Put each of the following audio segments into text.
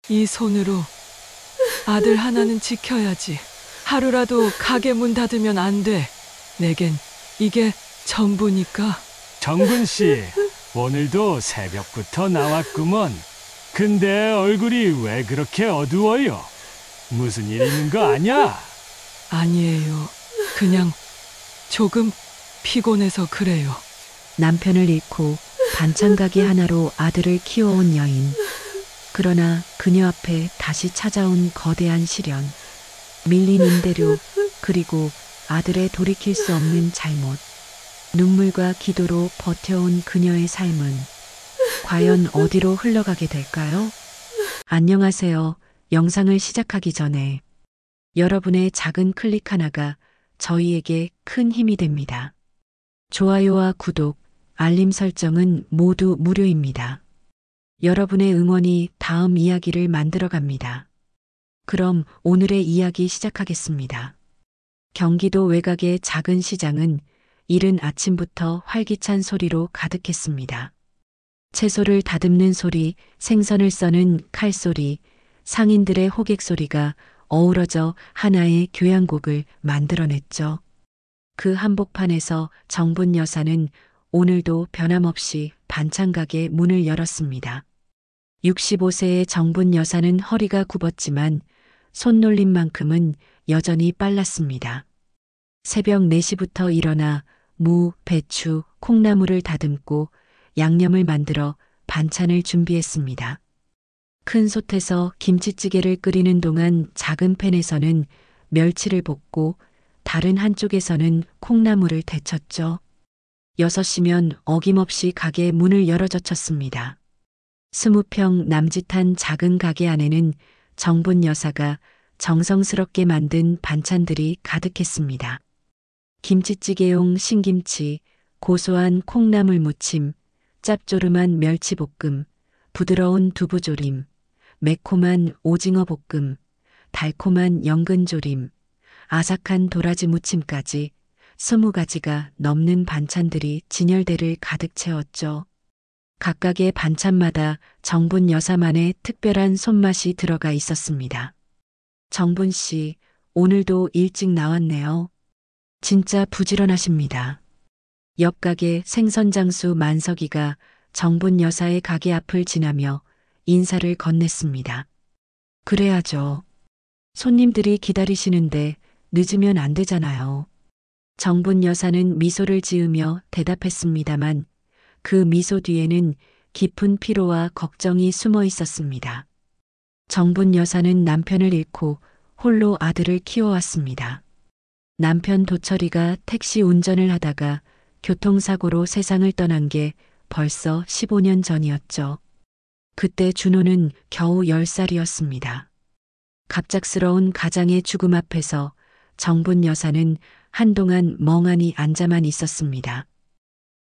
이 손으로 아들 하나는 지켜야지. 하루라도 가게 문 닫으면 안 돼. 내겐 이게 전부니까. 정근 씨, 오늘도 새벽부터 나왔구먼. 근데 얼굴이 왜 그렇게 어두워요? 무슨 일 있는 거 아냐? 아니에요. 그냥 조금 피곤해서 그래요. 남편을 잃고 반찬 가게 하나로 아들을 키워온 여인. 그러나 그녀 앞에 다시 찾아온 거대한 시련. 밀린 임대료, 그리고 아들의 돌이킬 수 없는 잘못. 눈물과 기도로 버텨온 그녀의 삶은 과연 어디로 흘러가게 될까요? 안녕하세요. 영상을 시작하기 전에 여러분의 작은 클릭 하나가 저희에게 큰 힘이 됩니다. 좋아요와 구독, 알림 설정은 모두 무료입니다. 여러분의 응원이 다음 이야기를 만들어갑니다. 그럼 오늘의 이야기 시작하겠습니다. 경기도 외곽의 작은 시장은 이른 아침부터 활기찬 소리로 가득했습니다. 채소를 다듬는 소리, 생선을 써는 칼소리, 상인들의 호객 소리가 어우러져 하나의 교향곡을 만들어냈죠. 그 한복판에서 정분 여사는 오늘도 변함없이 반찬 가게 문을 열었습니다. 65세의 정분 여사는 허리가 굽었지만 손놀림만큼은 여전히 빨랐습니다. 새벽 4시부터 일어나 무, 배추, 콩나물을 다듬고 양념을 만들어 반찬을 준비했습니다. 큰 솥에서 김치찌개를 끓이는 동안 작은 팬에서는 멸치를 볶고 다른 한쪽에서는 콩나물을 데쳤죠. 6시면 어김없이 가게 문을 열어젖혔습니다. 20평 남짓한 작은 가게 안에는 정분 여사가 정성스럽게 만든 반찬들이 가득했습니다. 김치찌개용 신김치, 고소한 콩나물 무침, 짭조름한 멸치볶음, 부드러운 두부조림, 매콤한 오징어 볶음, 달콤한 연근조림, 아삭한 도라지 무침까지 20가지가 넘는 반찬들이 진열대를 가득 채웠죠. 각각의 반찬마다 정분 여사만의 특별한 손맛이 들어가 있었습니다. 정분 씨, 오늘도 일찍 나왔네요. 진짜 부지런하십니다. 옆 가게 생선장수 만석이가 정분 여사의 가게 앞을 지나며 인사를 건넸습니다. 그래야죠. 손님들이 기다리시는데 늦으면 안 되잖아요. 정분 여사는 미소를 지으며 대답했습니다만 그 미소 뒤에는 깊은 피로와 걱정이 숨어 있었습니다. 정분 여사는 남편을 잃고 홀로 아들을 키워왔습니다. 남편 도철이가 택시 운전을 하다가 교통사고로 세상을 떠난 게 벌써 15년 전이었죠. 그때 준호는 겨우 10살이었습니다. 갑작스러운 가장의 죽음 앞에서 정분 여사는 한동안 멍하니 앉아만 있었습니다.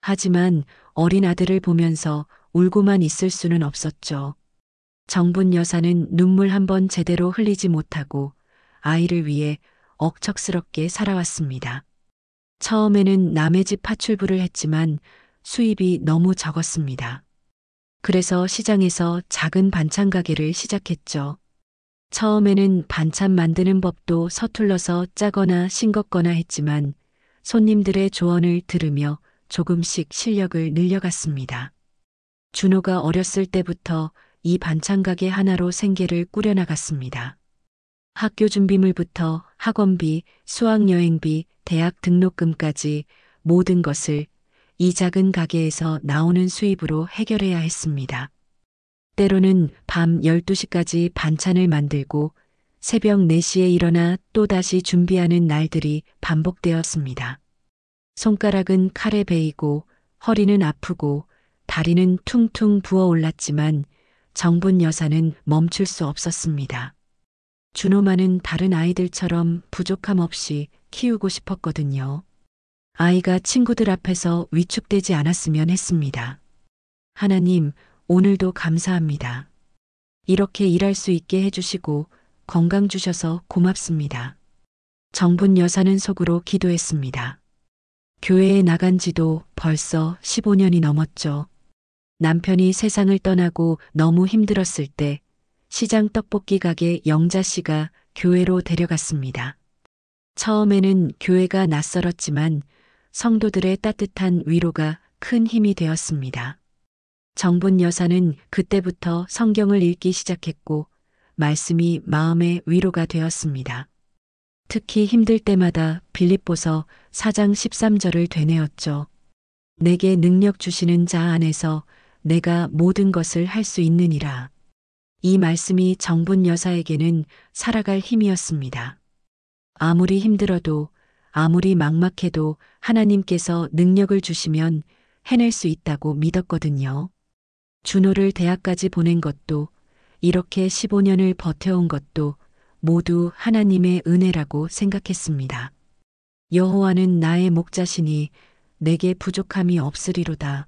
하지만 어린 아들을 보면서 울고만 있을 수는 없었죠. 정분 여사는 눈물 한 번 제대로 흘리지 못하고 아이를 위해 억척스럽게 살아왔습니다. 처음에는 남의 집 파출부를 했지만 수입이 너무 적었습니다. 그래서 시장에서 작은 반찬 가게를 시작했죠. 처음에는 반찬 만드는 법도 서툴러서 짜거나 싱겁거나 했지만 손님들의 조언을 들으며 조금씩 실력을 늘려갔습니다. 준호가 어렸을 때부터 이 반찬 가게 하나로 생계를 꾸려나갔습니다. 학교 준비물부터 학원비, 수학여행비, 대학 등록금까지 모든 것을 이 작은 가게에서 나오는 수입으로 해결해야 했습니다. 때로는 밤 12시까지 반찬을 만들고 새벽 4시에 일어나 또다시 준비하는 날들이 반복되었습니다. 손가락은 칼에 베이고 허리는 아프고 다리는 퉁퉁 부어올랐지만 정분 여사는 멈출 수 없었습니다. 준호만은 다른 아이들처럼 부족함 없이 키우고 싶었거든요. 아이가 친구들 앞에서 위축되지 않았으면 했습니다. 하나님, 오늘도 감사합니다. 이렇게 일할 수 있게 해주시고 건강 주셔서 고맙습니다. 정분 여사는 속으로 기도했습니다. 교회에 나간 지도 벌써 15년이 넘었죠. 남편이 세상을 떠나고 너무 힘들었을 때 시장 떡볶이 가게 영자 씨가 교회로 데려갔습니다. 처음에는 교회가 낯설었지만 성도들의 따뜻한 위로가 큰 힘이 되었습니다. 정분 여사는 그때부터 성경을 읽기 시작했고 말씀이 마음의 위로가 되었습니다. 특히 힘들 때마다 빌립보서 4장 13절을 되뇌었죠. 내게 능력 주시는 자 안에서 내가 모든 것을 할 수 있느니라. 이 말씀이 정분 여사에게는 살아갈 힘이었습니다. 아무리 힘들어도 아무리 막막해도 하나님께서 능력을 주시면 해낼 수 있다고 믿었거든요. 준호를 대학까지 보낸 것도 이렇게 15년을 버텨온 것도 모두 하나님의 은혜라고 생각했습니다. 여호와는 나의 목자시니 내게 부족함이 없으리로다.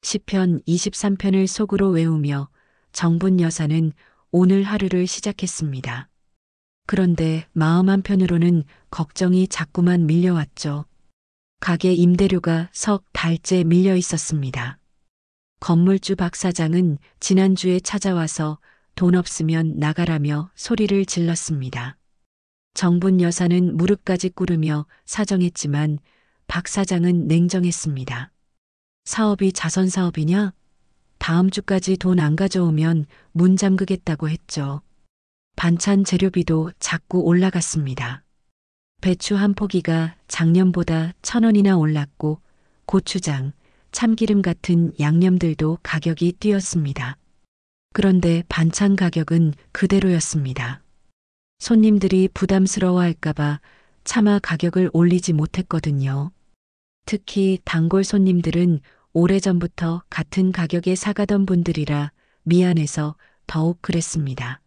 시편 23편을 속으로 외우며 정분 여사는 오늘 하루를 시작했습니다. 그런데 마음 한편으로는 걱정이 자꾸만 밀려왔죠. 가게 임대료가 석 달째 밀려 있었습니다. 건물주 박 사장은 지난주에 찾아와서 돈 없으면 나가라며 소리를 질렀습니다. 정분 여사는 무릎까지 꿇으며 사정했지만 박 사장은 냉정했습니다. 사업이 자선 사업이냐? 다음 주까지 돈 안 가져오면 문 잠그겠다고 했죠. 반찬 재료비도 자꾸 올라갔습니다. 배추 한 포기가 작년보다 1,000원이나 올랐고 고추장, 참기름 같은 양념들도 가격이 뛰었습니다. 그런데 반찬 가격은 그대로였습니다. 손님들이 부담스러워할까봐 차마 가격을 올리지 못했거든요. 특히 단골 손님들은 오래전부터 같은 가격에 사가던 분들이라 미안해서 더욱 그랬습니다.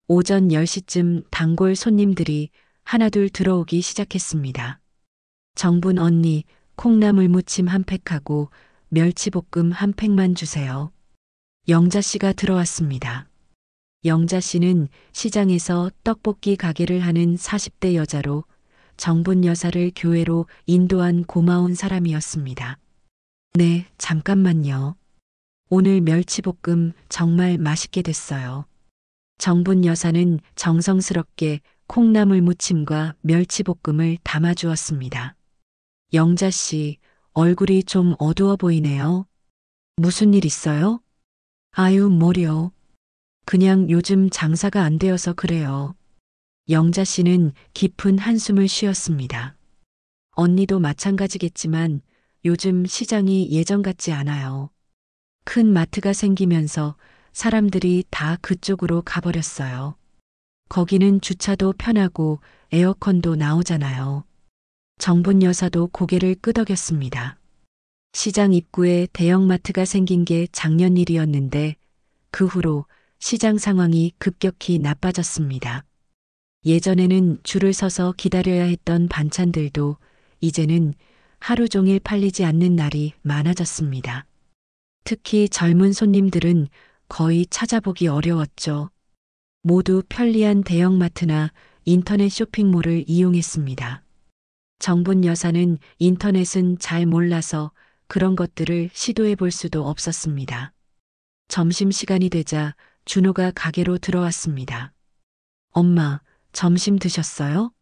오전 10시쯤 단골 손님들이 하나둘 들어오기 시작했습니다. 정분 언니, 콩나물 무침 한 팩하고 멸치볶음 한 팩만 주세요. 영자 씨가 들어왔습니다. 영자 씨는 시장에서 떡볶이 가게를 하는 40대 여자로 정분 여사를 교회로 인도한 고마운 사람이었습니다. 네, 잠깐만요. 오늘 멸치볶음 정말 맛있게 됐어요. 정분 여사는 정성스럽게 콩나물 무침과 멸치볶음을 담아주었습니다. 영자 씨, 얼굴이 좀 어두워 보이네요. 무슨 일 있어요? 아유, 뭐려. 그냥 요즘 장사가 안 되어서 그래요. 영자 씨는 깊은 한숨을 쉬었습니다. 언니도 마찬가지겠지만 요즘 시장이 예전 같지 않아요. 큰 마트가 생기면서 사람들이 다 그쪽으로 가버렸어요. 거기는 주차도 편하고 에어컨도 나오잖아요. 정분 여사도 고개를 끄덕였습니다. 시장 입구에 대형마트가 생긴 게 작년 일이었는데 그 후로 시장 상황이 급격히 나빠졌습니다. 예전에는 줄을 서서 기다려야 했던 반찬들도 이제는 하루 종일 팔리지 않는 날이 많아졌습니다. 특히 젊은 손님들은 거의 찾아보기 어려웠죠. 모두 편리한 대형마트나 인터넷 쇼핑몰을 이용했습니다. 정분 여사는 인터넷은 잘 몰라서 그런 것들을 시도해 볼 수도 없었습니다. 점심시간이 되자 준호가 가게로 들어왔습니다. 엄마, 점심 드셨어요?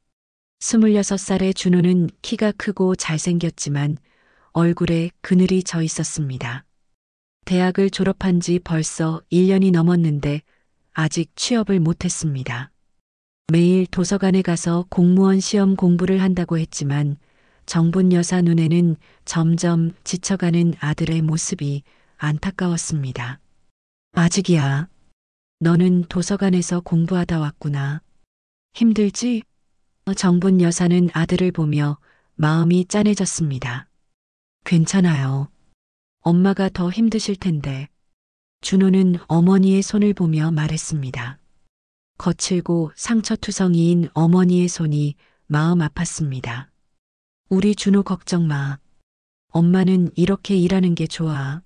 26살의 준호는 키가 크고 잘생겼지만 얼굴에 그늘이 져 있었습니다. 대학을 졸업한 지 벌써 1년이 넘었는데 아직 취업을 못했습니다. 매일 도서관에 가서 공무원 시험 공부를 한다고 했지만 정분 여사 눈에는 점점 지쳐가는 아들의 모습이 안타까웠습니다. 아직이야. 너는 도서관에서 공부하다 왔구나. 힘들지? 정분 여사는 아들을 보며 마음이 짠해졌습니다. 괜찮아요. 엄마가 더 힘드실 텐데. 준호는 어머니의 손을 보며 말했습니다. 거칠고 상처투성이인 어머니의 손이 마음 아팠습니다. 우리 준호 걱정 마. 엄마는 이렇게 일하는 게 좋아.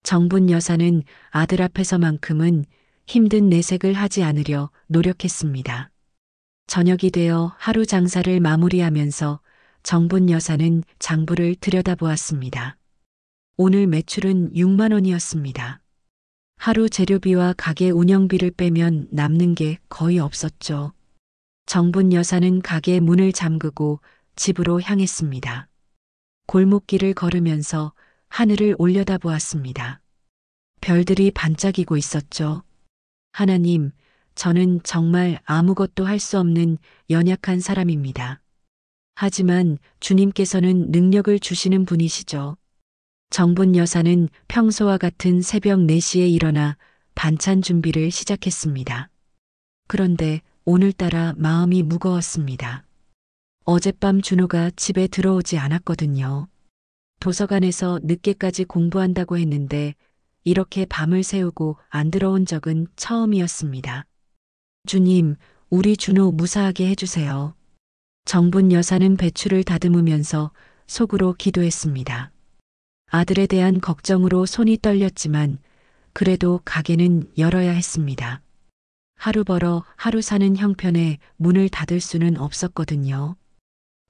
정분 여사는 아들 앞에서만큼은 힘든 내색을 하지 않으려 노력했습니다. 저녁이 되어 하루 장사를 마무리하면서 정분 여사는 장부를 들여다보았습니다. 오늘 매출은 6만 원이었습니다. 하루 재료비와 가게 운영비를 빼면 남는 게 거의 없었죠. 정분 여사는 가게 문을 잠그고 집으로 향했습니다. 골목길을 걸으면서 하늘을 올려다보았습니다. 별들이 반짝이고 있었죠. 하나님, 저는 정말 아무것도 할 수 없는 연약한 사람입니다. 하지만 주님께서는 능력을 주시는 분이시죠. 정분 여사는 평소와 같은 새벽 4시에 일어나 반찬 준비를 시작했습니다. 그런데 오늘따라 마음이 무거웠습니다. 어젯밤 준호가 집에 들어오지 않았거든요. 도서관에서 늦게까지 공부한다고 했는데 이렇게 밤을 새우고 안 들어온 적은 처음이었습니다. 주님, 우리 준호 무사하게 해주세요. 정분 여사는 배추를 다듬으면서 속으로 기도했습니다. 아들에 대한 걱정으로 손이 떨렸지만 그래도 가게는 열어야 했습니다. 하루 벌어 하루 사는 형편에 문을 닫을 수는 없었거든요.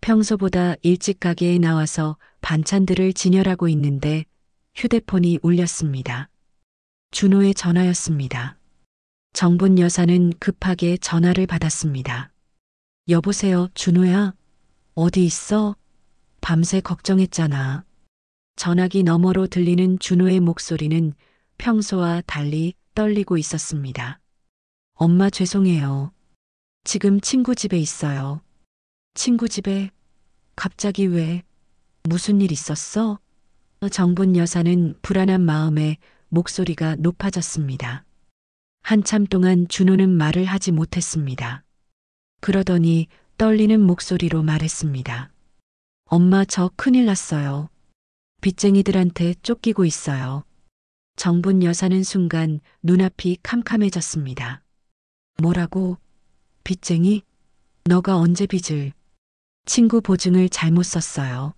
평소보다 일찍 가게에 나와서 반찬들을 진열하고 있는데 휴대폰이 울렸습니다. 준호의 전화였습니다. 정분 여사는 급하게 전화를 받았습니다. 여보세요, 준호야? 어디 있어? 밤새 걱정했잖아. 전화기 너머로 들리는 준호의 목소리는 평소와 달리 떨리고 있었습니다. 엄마 죄송해요. 지금 친구 집에 있어요. 친구 집에? 갑자기 왜? 무슨 일 있었어? 정분 여사는 불안한 마음에 목소리가 높아졌습니다. 한참 동안 준호는 말을 하지 못했습니다. 그러더니 떨리는 목소리로 말했습니다. 엄마, 저 큰일 났어요. 빚쟁이들한테 쫓기고 있어요. 정분 여사는 순간 눈앞이 캄캄해졌습니다. 뭐라고? 빚쟁이? 너가 언제 빚을? 친구 보증을 잘못 썼어요.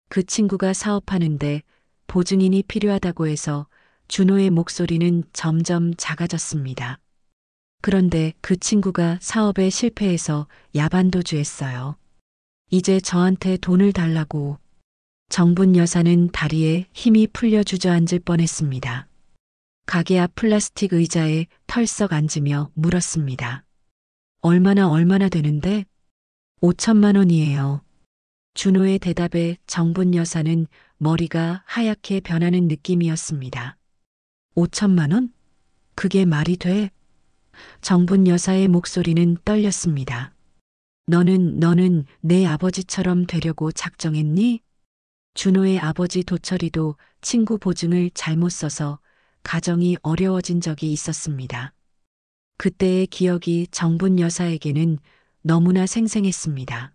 그 친구가 사업하는데 보증인이 필요하다고 해서 준호의 목소리는 점점 작아졌습니다. 그런데 그 친구가 사업에 실패해서 야반도주했어요. 이제 저한테 돈을 달라고. 정분 여사는 다리에 힘이 풀려 주저앉을 뻔했습니다. 가게 앞 플라스틱 의자에 털썩 앉으며 물었습니다. 얼마나 되는데? 5천만 원이에요. 준호의 대답에 정분 여사는 머리가 하얗게 변하는 느낌이었습니다. 5천만 원? 그게 말이 돼? 정분 여사의 목소리는 떨렸습니다. 너는 내 아버지처럼 되려고 작정했니? 준호의 아버지 도철이도 친구 보증을 잘못 써서 가정이 어려워진 적이 있었습니다. 그때의 기억이 정분 여사에게는 너무나 생생했습니다.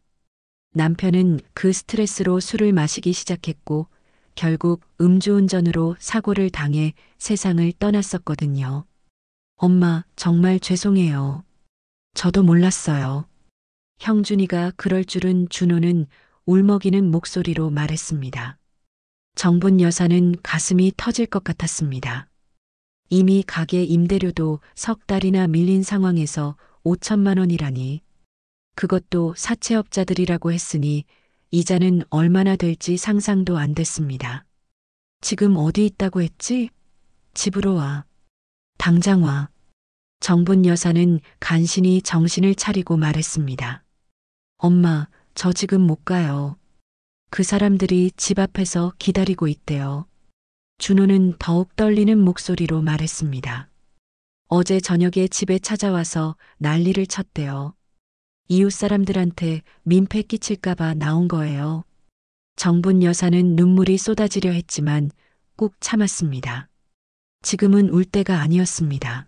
남편은 그 스트레스로 술을 마시기 시작했고 결국 음주운전으로 사고를 당해 세상을 떠났었거든요. 엄마, 정말 죄송해요. 저도 몰랐어요. 형준이가 그럴 줄은 준호는 울먹이는 목소리로 말했습니다. 정분 여사는 가슴이 터질 것 같았습니다. 이미 가게 임대료도 석 달이나 밀린 상황에서 5천만 원이라니. 그것도 사채업자들이라고 했으니 이자는 얼마나 될지 상상도 안 됐습니다. 지금 어디 있다고 했지? 집으로 와. 당장 와. 정분 여사는 간신히 정신을 차리고 말했습니다. 엄마, 저 지금 못 가요. 그 사람들이 집 앞에서 기다리고 있대요. 준호는 더욱 떨리는 목소리로 말했습니다. 어제 저녁에 집에 찾아와서 난리를 쳤대요. 이웃 사람들한테 민폐 끼칠까봐 나온 거예요. 정분 여사는 눈물이 쏟아지려 했지만 꾹 참았습니다. 지금은 울 때가 아니었습니다.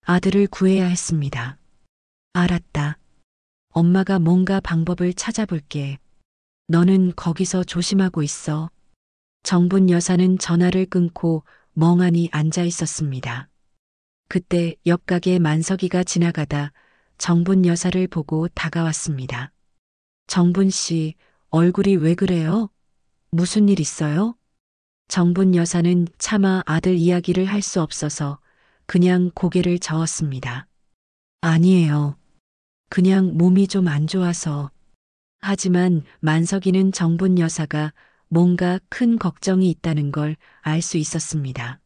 아들을 구해야 했습니다. 알았다. 엄마가 뭔가 방법을 찾아볼게. 너는 거기서 조심하고 있어. 정분 여사는 전화를 끊고 멍하니 앉아 있었습니다. 그때 옆 가게 만석이가 지나가다 정분 여사를 보고 다가왔습니다. 정분 씨, 얼굴이 왜 그래요? 무슨 일 있어요? 정분 여사는 차마 아들 이야기를 할 수 없어서 그냥 고개를 저었습니다. 아니에요. 그냥 몸이 좀 안 좋아서. 하지만 만석이는 정분 여사가 뭔가 큰 걱정이 있다는 걸 알 수 있었습니다.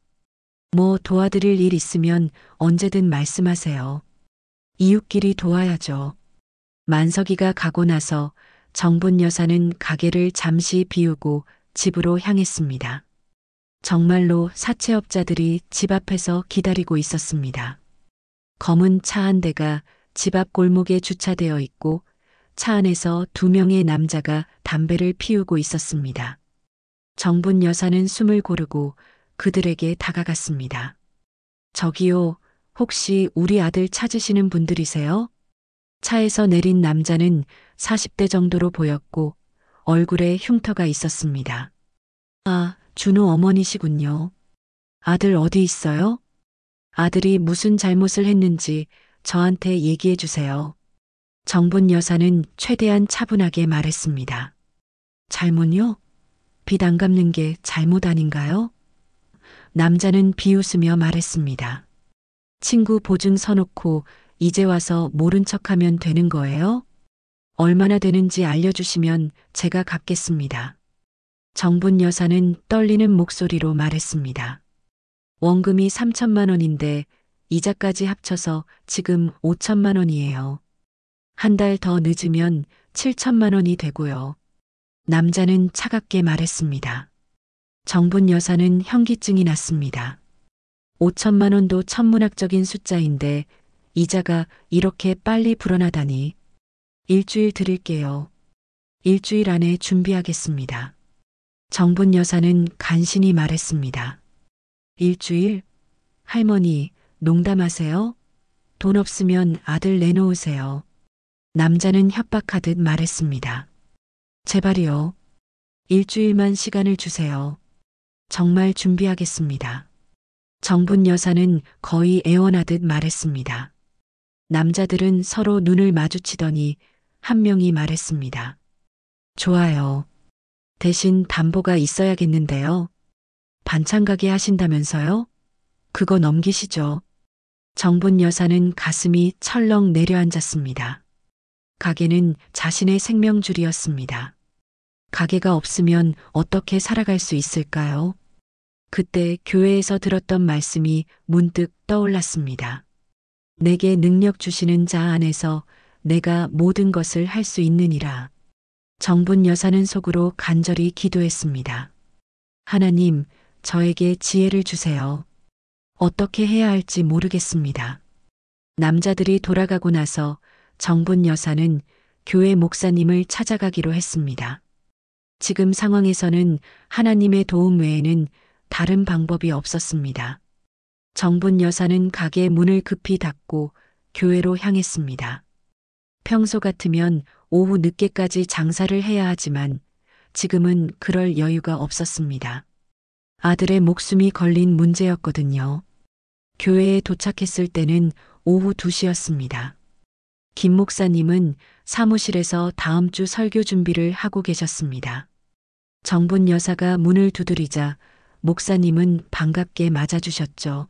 뭐 도와드릴 일 있으면 언제든 말씀하세요. 이웃끼리 도와야죠. 만석이가 가고 나서 정분 여사는 가게를 잠시 비우고 집으로 향했습니다. 정말로 사채업자들이 집 앞에서 기다리고 있었습니다. 검은 차 한 대가 집 앞 골목에 주차되어 있고 차 안에서 2명의 남자가 담배를 피우고 있었습니다. 정분 여사는 숨을 고르고 그들에게 다가갔습니다. 저기요, 혹시 우리 아들 찾으시는 분들이세요? 차에서 내린 남자는 40대 정도로 보였고 얼굴에 흉터가 있었습니다. 아, 준호 어머니시군요. 아들 어디 있어요? 아들이 무슨 잘못을 했는지 저한테 얘기해 주세요. 정분 여사는 최대한 차분하게 말했습니다. 잘못요? 빚 안 갚는 게 잘못 아닌가요? 남자는 비웃으며 말했습니다. 친구 보증 서놓고 이제 와서 모른 척하면 되는 거예요? 얼마나 되는지 알려주시면 제가 갚겠습니다. 정분 여사는 떨리는 목소리로 말했습니다. 원금이 3천만 원인데 이자까지 합쳐서 지금 5천만 원이에요. 한 달 더 늦으면 7천만 원이 되고요. 남자는 차갑게 말했습니다. 정분 여사는 현기증이 났습니다. 5천만 원도 천문학적인 숫자인데 이자가 이렇게 빨리 불어나다니. 일주일 드릴게요. 일주일 안에 준비하겠습니다. 정분 여사는 간신히 말했습니다. 일주일? 할머니, 농담하세요? 돈 없으면 아들 내놓으세요. 남자는 협박하듯 말했습니다. 제발이요. 일주일만 시간을 주세요. 정말 준비하겠습니다. 정분 여사는 거의 애원하듯 말했습니다. 남자들은 서로 눈을 마주치더니 한 명이 말했습니다. 좋아요. 대신 담보가 있어야겠는데요. 반찬 가게 하신다면서요? 그거 넘기시죠. 정분 여사는 가슴이 철렁 내려앉았습니다. 가게는 자신의 생명줄이었습니다. 가게가 없으면 어떻게 살아갈 수 있을까요? 그때 교회에서 들었던 말씀이 문득 떠올랐습니다. 내게 능력 주시는 자 안에서 내가 모든 것을 할 수 있느니라. 정분 여사는 속으로 간절히 기도했습니다. 하나님, 저에게 지혜를 주세요. 어떻게 해야 할지 모르겠습니다. 남자들이 돌아가고 나서 정분 여사는 교회 목사님을 찾아가기로 했습니다. 지금 상황에서는 하나님의 도움 외에는 다른 방법이 없었습니다. 정분 여사는 가게 문을 급히 닫고 교회로 향했습니다. 평소 같으면 오후 늦게까지 장사를 해야 하지만 지금은 그럴 여유가 없었습니다. 아들의 목숨이 걸린 문제였거든요. 교회에 도착했을 때는 오후 2시였습니다. 김 목사님은 사무실에서 다음 주 설교 준비를 하고 계셨습니다. 정분 여사가 문을 두드리자 목사님은 반갑게 맞아주셨죠.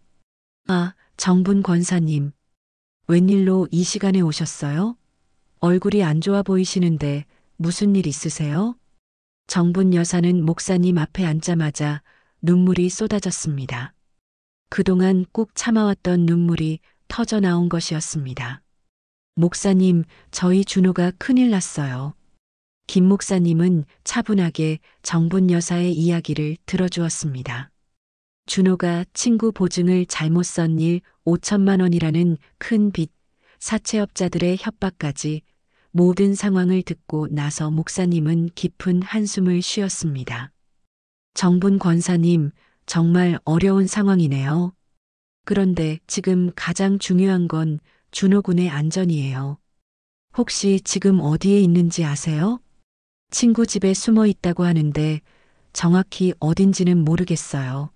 아, 정분 권사님. 웬일로 이 시간에 오셨어요? 얼굴이 안 좋아 보이시는데 무슨 일 있으세요? 정분 여사는 목사님 앞에 앉자마자 눈물이 쏟아졌습니다. 그동안 꾹 참아왔던 눈물이 터져 나온 것이었습니다. 목사님, 저희 준호가 큰일 났어요. 김 목사님은 차분하게 정분 여사의 이야기를 들어주었습니다. 준호가 친구 보증을 잘못 쓴 일 5천만 원이라는 큰 빚, 사채업자들의 협박까지 모든 상황을 듣고 나서 목사님은 깊은 한숨을 쉬었습니다. 정분 권사님, 정말 어려운 상황이네요. 그런데 지금 가장 중요한 건 준호 군의 안전이에요. 혹시 지금 어디에 있는지 아세요? 친구 집에 숨어 있다고 하는데 정확히 어딘지는 모르겠어요.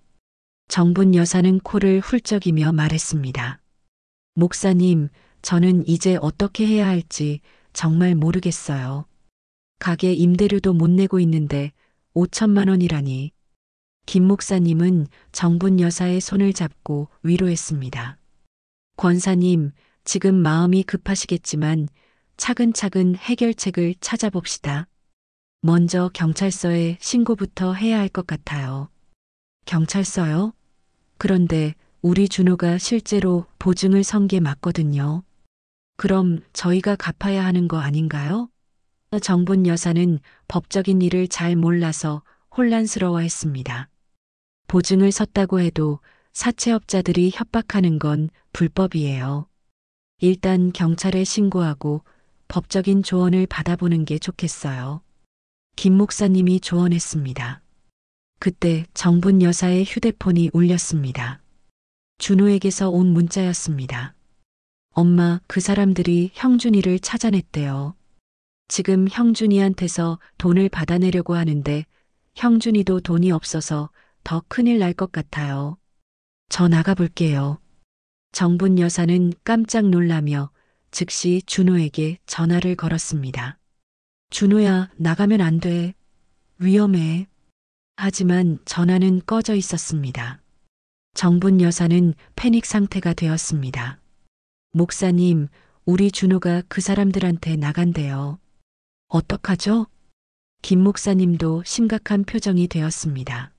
정분 여사는 코를 훌쩍이며 말했습니다. 목사님, 저는 이제 어떻게 해야 할지 정말 모르겠어요. 가게 임대료도 못 내고 있는데 5천만 원이라니. 김 목사님은 정분 여사의 손을 잡고 위로했습니다. 권사님, 지금 마음이 급하시겠지만 차근차근 해결책을 찾아봅시다. 먼저 경찰서에 신고부터 해야 할 것 같아요. 경찰서요? 그런데 우리 준호가 실제로 보증을 선 게 맞거든요. 그럼 저희가 갚아야 하는 거 아닌가요? 정분 여사는 법적인 일을 잘 몰라서 혼란스러워했습니다. 보증을 섰다고 해도 사채업자들이 협박하는 건 불법이에요. 일단 경찰에 신고하고 법적인 조언을 받아보는 게 좋겠어요. 김 목사님이 조언했습니다. 그때 정분 여사의 휴대폰이 울렸습니다. 준호에게서 온 문자였습니다. 엄마, 그 사람들이 형준이를 찾아냈대요. 지금 형준이한테서 돈을 받아내려고 하는데 형준이도 돈이 없어서 더 큰일 날 것 같아요. 저 나가볼게요. 정분 여사는 깜짝 놀라며 즉시 준호에게 전화를 걸었습니다. 준호야, 나가면 안 돼. 위험해. 하지만 전화는 꺼져 있었습니다. 정분 여사는 패닉 상태가 되었습니다. 목사님, 우리 준호가 그 사람들한테 나간대요. 어떡하죠? 김 목사님도 심각한 표정이 되었습니다.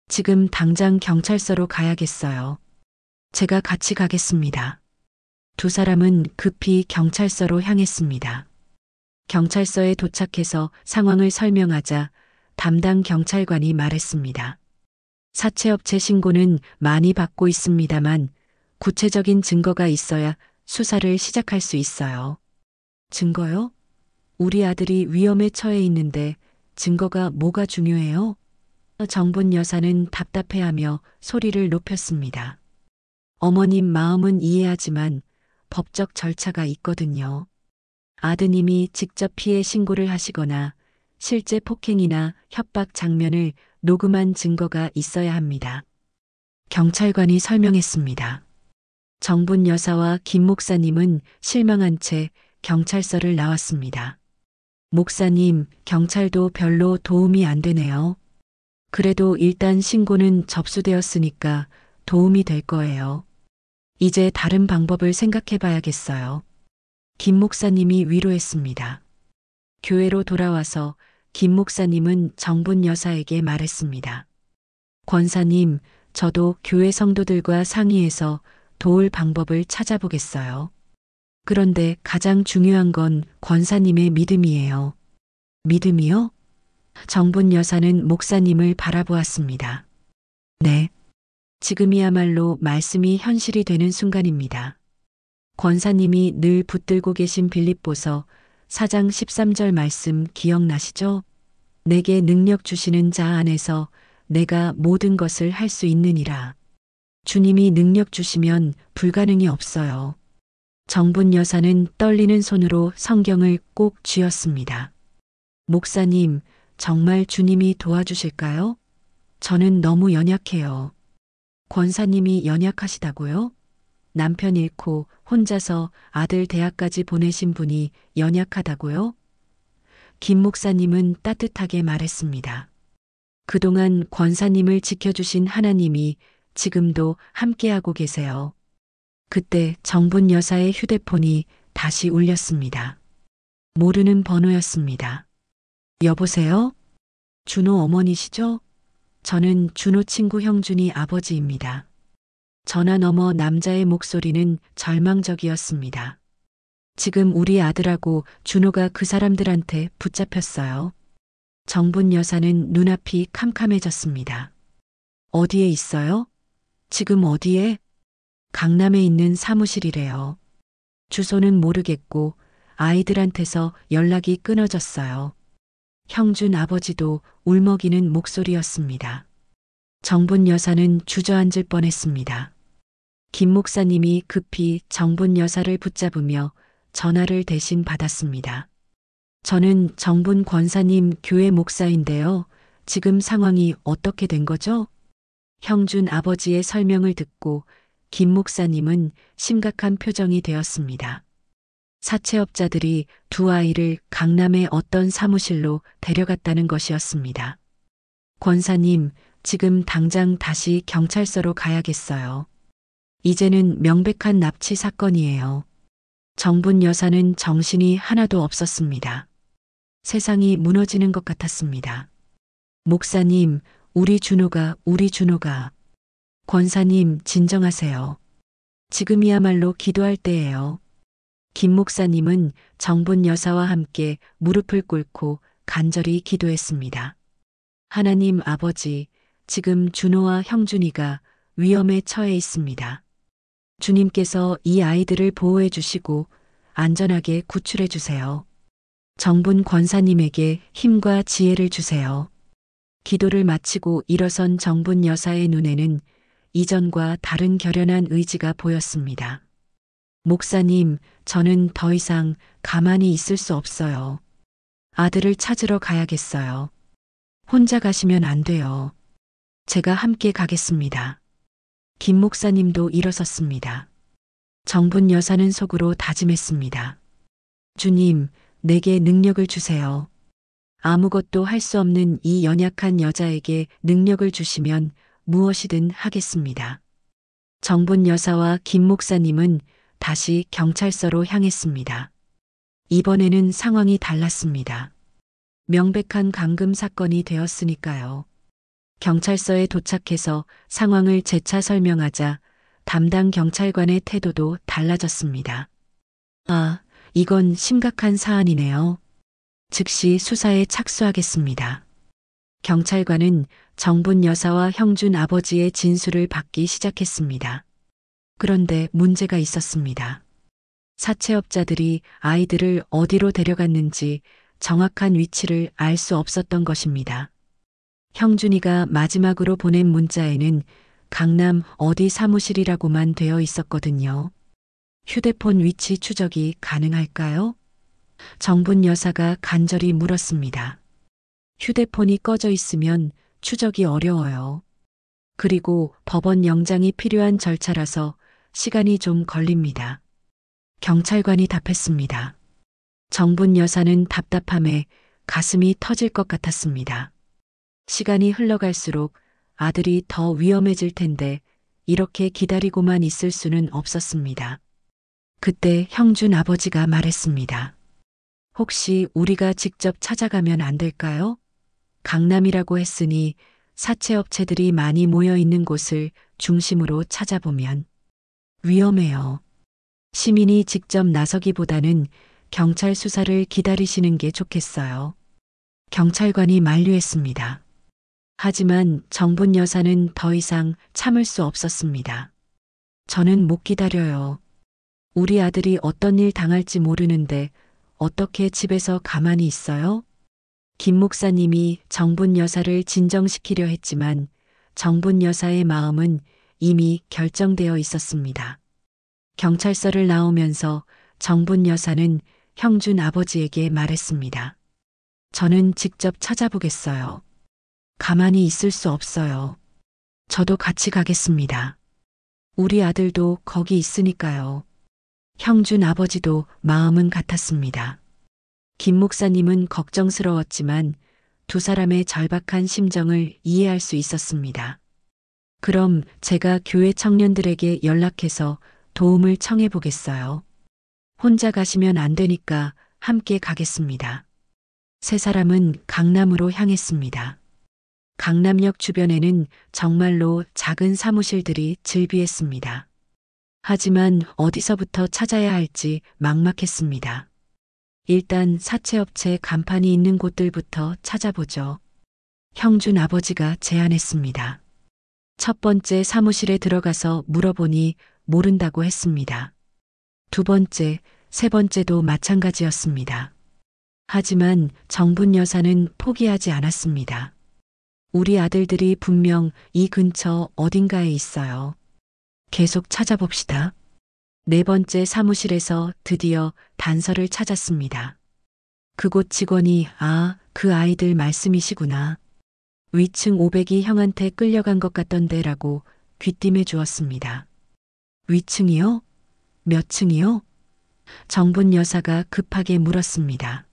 지금 당장 경찰서로 가야겠어요. 제가 같이 가겠습니다. 두 사람은 급히 경찰서로 향했습니다. 경찰서에 도착해서 상황을 설명하자 담당 경찰관이 말했습니다. 사채업체 신고는 많이 받고 있습니다만 구체적인 증거가 있어야 수사를 시작할 수 있어요. 증거요? 우리 아들이 위험에 처해 있는데 증거가 뭐가 중요해요? 정분 여사는 답답해하며 소리를 높였습니다. 어머님 마음은 이해하지만 법적 절차가 있거든요. 아드님이 직접 피해 신고를 하시거나 실제 폭행이나 협박 장면을 녹음한 증거가 있어야 합니다. 경찰관이 설명했습니다. 정분 여사와 김 목사님은 실망한 채 경찰서를 나왔습니다. 목사님, 경찰도 별로 도움이 안 되네요. 그래도 일단 신고는 접수되었으니까 도움이 될 거예요. 이제 다른 방법을 생각해 봐야겠어요. 김 목사님이 위로했습니다. 교회로 돌아와서 김 목사님은 정분 여사에게 말했습니다. 권사님, 저도 교회 성도들과 상의해서 도울 방법을 찾아보겠어요. 그런데 가장 중요한 건 권사님의 믿음이에요. 믿음이요? 정분 여사는 목사님을 바라보았습니다. 네. 지금이야말로 말씀이 현실이 되는 순간입니다. 권사님이 늘 붙들고 계신 빌립보서 4장 13절 말씀 기억나시죠? 내게 능력 주시는 자 안에서 내가 모든 것을 할 수 있느니라. 주님이 능력 주시면 불가능이 없어요. 정분 여사는 떨리는 손으로 성경을 꼭 쥐었습니다. 목사님, 정말 주님이 도와주실까요? 저는 너무 연약해요. 권사님이 연약하시다고요? 남편 잃고 혼자서 아들 대학까지 보내신 분이 연약하다고요? 김 목사님은 따뜻하게 말했습니다. 그동안 권사님을 지켜주신 하나님이 지금도 함께하고 계세요. 그때 정분 여사의 휴대폰이 다시 울렸습니다. 모르는 번호였습니다. 여보세요? 준호 어머니시죠? 저는 준호 친구 형준이 아버지입니다. 전화 너머 남자의 목소리는 절망적이었습니다. 지금 우리 아들하고 준호가 그 사람들한테 붙잡혔어요. 정분 여사는 눈앞이 캄캄해졌습니다. 어디에 있어요? 지금 어디에? 강남에 있는 사무실이래요. 주소는 모르겠고 아이들한테서 연락이 끊어졌어요. 형준 아버지도 울먹이는 목소리였습니다. 정분 여사는 주저앉을 뻔했습니다. 김 목사님이 급히 정분 여사를 붙잡으며 전화를 대신 받았습니다. 저는 정분 권사님 교회 목사인데요. 지금 상황이 어떻게 된 거죠? 형준 아버지의 설명을 듣고 김 목사님은 심각한 표정이 되었습니다. 사채업자들이 두 아이를 강남의 어떤 사무실로 데려갔다는 것이었습니다. 권사님, 지금 당장 다시 경찰서로 가야겠어요. 이제는 명백한 납치 사건이에요. 정분 여사는 정신이 하나도 없었습니다. 세상이 무너지는 것 같았습니다. 목사님, 우리 준호가 권사님, 진정하세요. 지금이야말로 기도할 때예요. 김 목사님은 정분 여사와 함께 무릎을 꿇고 간절히 기도했습니다. 하나님 아버지, 지금 준호와 형준이가 위험에 처해 있습니다. 주님께서 이 아이들을 보호해 주시고 안전하게 구출해 주세요. 정분 권사님에게 힘과 지혜를 주세요. 기도를 마치고 일어선 정분 여사의 눈에는 이전과 다른 결연한 의지가 보였습니다. 목사님, 저는 더 이상 가만히 있을 수 없어요. 아들을 찾으러 가야겠어요. 혼자 가시면 안 돼요. 제가 함께 가겠습니다. 김 목사님도 일어섰습니다. 정분 여사는 속으로 다짐했습니다. 주님, 내게 능력을 주세요. 아무것도 할 수 없는 이 연약한 여자에게 능력을 주시면 무엇이든 하겠습니다. 정분 여사와 김 목사님은 다시 경찰서로 향했습니다. 이번에는 상황이 달랐습니다. 명백한 감금 사건이 되었으니까요. 경찰서에 도착해서 상황을 재차 설명하자 담당 경찰관의 태도도 달라졌습니다. 아, 이건 심각한 사안이네요. 즉시 수사에 착수하겠습니다. 경찰관은 정분 여사와 형준 아버지의 진술을 받기 시작했습니다. 그런데 문제가 있었습니다. 사채업자들이 아이들을 어디로 데려갔는지 정확한 위치를 알 수 없었던 것입니다. 형준이가 마지막으로 보낸 문자에는 강남 어디 사무실이라고만 되어 있었거든요. 휴대폰 위치 추적이 가능할까요? 정분 여사가 간절히 물었습니다. 휴대폰이 꺼져 있으면 추적이 어려워요. 그리고 법원 영장이 필요한 절차라서 시간이 좀 걸립니다. 경찰관이 답했습니다. 정분 여사는 답답함에 가슴이 터질 것 같았습니다. 시간이 흘러갈수록 아들이 더 위험해질 텐데 이렇게 기다리고만 있을 수는 없었습니다. 그때 형준 아버지가 말했습니다. 혹시 우리가 직접 찾아가면 안 될까요? 강남이라고 했으니 사채업체들이 많이 모여 있는 곳을 중심으로 찾아보면 위험해요. 시민이 직접 나서기보다는 경찰 수사를 기다리시는 게 좋겠어요. 경찰관이 만류했습니다. 하지만 정분 여사는 더 이상 참을 수 없었습니다. 저는 못 기다려요. 우리 아들이 어떤 일 당할지 모르는데 어떻게 집에서 가만히 있어요? 김 목사님이 정분 여사를 진정시키려 했지만 정분 여사의 마음은 이미 결정되어 있었습니다. 경찰서를 나오면서 정분 여사는 형준 아버지에게 말했습니다. 저는 직접 찾아보겠어요. 가만히 있을 수 없어요. 저도 같이 가겠습니다. 우리 아들도 거기 있으니까요. 형준 아버지도 마음은 같았습니다. 김 목사님은 걱정스러웠지만 두 사람의 절박한 심정을 이해할 수 있었습니다. 그럼 제가 교회 청년들에게 연락해서 도움을 청해 보겠어요. 혼자 가시면 안 되니까 함께 가겠습니다. 세 사람은 강남으로 향했습니다. 강남역 주변에는 정말로 작은 사무실들이 즐비했습니다. 하지만 어디서부터 찾아야 할지 막막했습니다. 일단 사채업체 간판이 있는 곳들부터 찾아보죠. 형준 아버지가 제안했습니다. 첫 번째 사무실에 들어가서 물어보니 모른다고 했습니다. 두 번째, 세 번째도 마찬가지였습니다. 하지만 정분 여사는 포기하지 않았습니다. 우리 아들들이 분명 이 근처 어딘가에 있어요. 계속 찾아봅시다. 네 번째 사무실에서 드디어 단서를 찾았습니다. 그곳 직원이 그 아이들 말씀이시구나. 위층 500이 형한테 끌려간 것 같던데라고 귀띔해 주었습니다. 위층이요? 몇 층이요? 정분 여사가 급하게 물었습니다.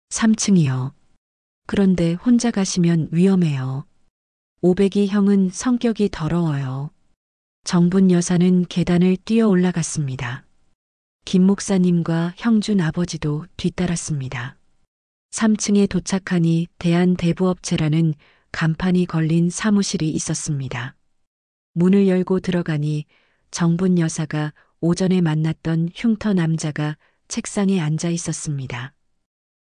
3층이요. 그런데 혼자 가시면 위험해요. 500이 형은 성격이 더러워요. 정분 여사는 계단을 뛰어 올라갔습니다. 김 목사님과 형준 아버지도 뒤따랐습니다. 3층에 도착하니 대한대부업체라는 간판이 걸린 사무실이 있었습니다. 문을 열고 들어가니 정분 여사가 오전에 만났던 흉터 남자가 책상에 앉아 있었습니다.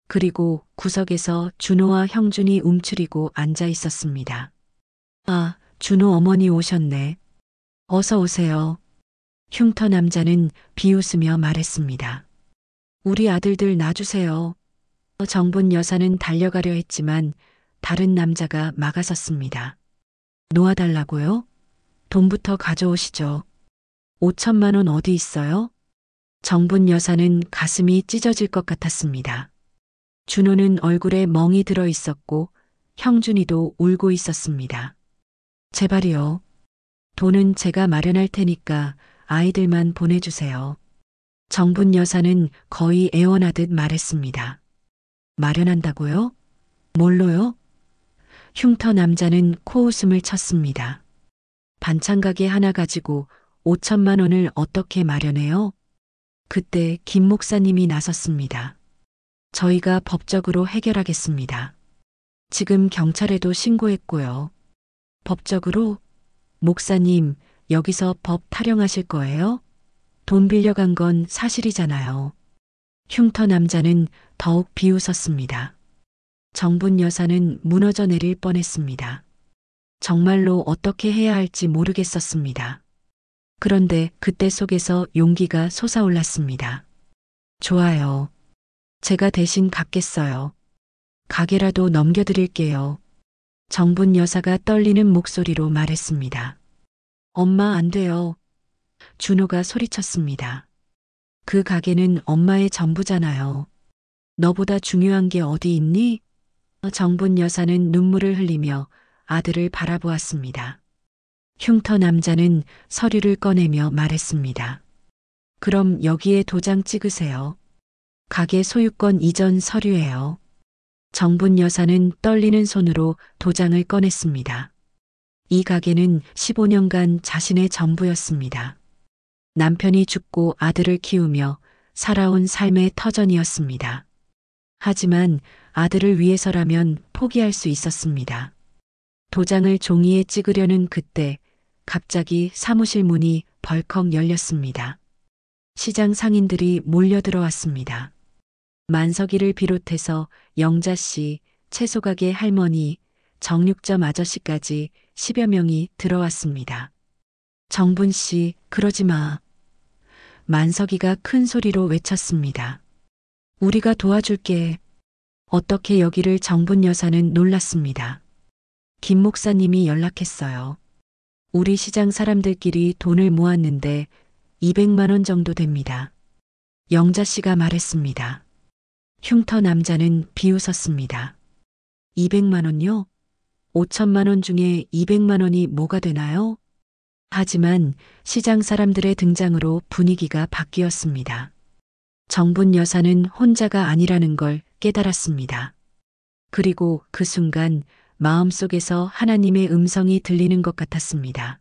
그리고 구석에서 준호와 형준이 움츠리고 앉아 있었습니다. 아, 준호 어머니 오셨네. 어서 오세요. 흉터 남자는 비웃으며 말했습니다. 우리 아들들 놔주세요. 정분 여사는 달려가려 했지만 다른 남자가 막아섰습니다. 놓아달라고요? 돈부터 가져오시죠. 5천만 원 어디 있어요? 정분 여사는 가슴이 찢어질 것 같았습니다. 준호는 얼굴에 멍이 들어 있었고 형준이도 울고 있었습니다. 제발이요. 돈은 제가 마련할 테니까 아이들만 보내주세요. 정분 여사는 거의 애원하듯 말했습니다. 마련한다고요? 뭘로요? 흉터 남자는 코웃음을 쳤습니다. 반찬 가게 하나 가지고 5천만 원을 어떻게 마련해요? 그때 김 목사님이 나섰습니다. 저희가 법적으로 해결하겠습니다. 지금 경찰에도 신고했고요. 법적으로? 목사님, 여기서 법 타령하실 거예요? 돈 빌려간 건 사실이잖아요. 흉터 남자는 더욱 비웃었습니다. 정분 여사는 무너져 내릴 뻔했습니다. 정말로 어떻게 해야 할지 모르겠었습니다. 그런데 그때 속에서 용기가 솟아올랐습니다. 좋아요. 제가 대신 갚겠어요. 가게라도 넘겨드릴게요. 정분 여사가 떨리는 목소리로 말했습니다. 엄마 안 돼요. 준호가 소리쳤습니다. 그 가게는 엄마의 전부잖아요. 너보다 중요한 게 어디 있니? 정분 여사는 눈물을 흘리며 아들을 바라보았습니다. 흉터 남자는 서류를 꺼내며 말했습니다. 그럼 여기에 도장 찍으세요. 가게 소유권 이전 서류예요. 정분 여사는 떨리는 손으로 도장을 꺼냈습니다. 이 가게는 15년간 자신의 전부였습니다. 남편이 죽고 아들을 키우며 살아온 삶의 터전이었습니다. 하지만 아들을 위해서라면 포기할 수 있었습니다. 도장을 종이에 찍으려는 그때 갑자기 사무실 문이 벌컥 열렸습니다. 시장 상인들이 몰려들어왔습니다. 만석이를 비롯해서 영자 씨, 채소가게 할머니, 정육점 아저씨까지 10여 명이 들어왔습니다. 정분 씨, 그러지 마. 만석이가 큰 소리로 외쳤습니다. 우리가 도와줄게. 어떻게 여기를 정분 여사는 놀랐습니다. 김 목사님이 연락했어요. 우리 시장 사람들끼리 돈을 모았는데 200만 원 정도 됩니다. 영자 씨가 말했습니다. 흉터 남자는 비웃었습니다. 200만 원요? 5천만 원 중에 200만 원이 뭐가 되나요? 하지만 시장 사람들의 등장으로 분위기가 바뀌었습니다. 정분 여사는 혼자가 아니라는 걸 깨달았습니다. 그리고 그 순간 마음속에서 하나님의 음성이 들리는 것 같았습니다.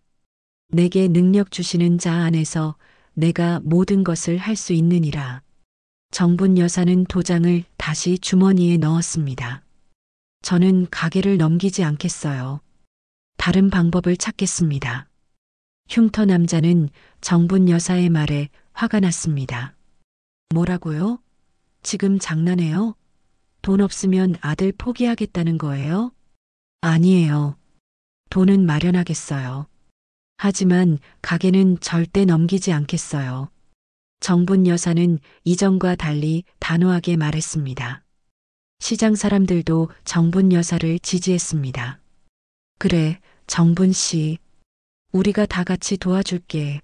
내게 능력 주시는 자 안에서 내가 모든 것을 할 수 있느니라. 정분 여사는 도장을 다시 주머니에 넣었습니다. 저는 가게를 넘기지 않겠어요. 다른 방법을 찾겠습니다. 흉터 남자는 정분 여사의 말에 화가 났습니다. 뭐라고요? 지금 장난해요? 돈 없으면 아들 포기하겠다는 거예요? 아니에요. 돈은 마련하겠어요. 하지만 가게는 절대 넘기지 않겠어요. 정분 여사는 이전과 달리 단호하게 말했습니다. 시장 사람들도 정분 여사를 지지했습니다. 그래, 정분 씨. 우리가 다 같이 도와줄게.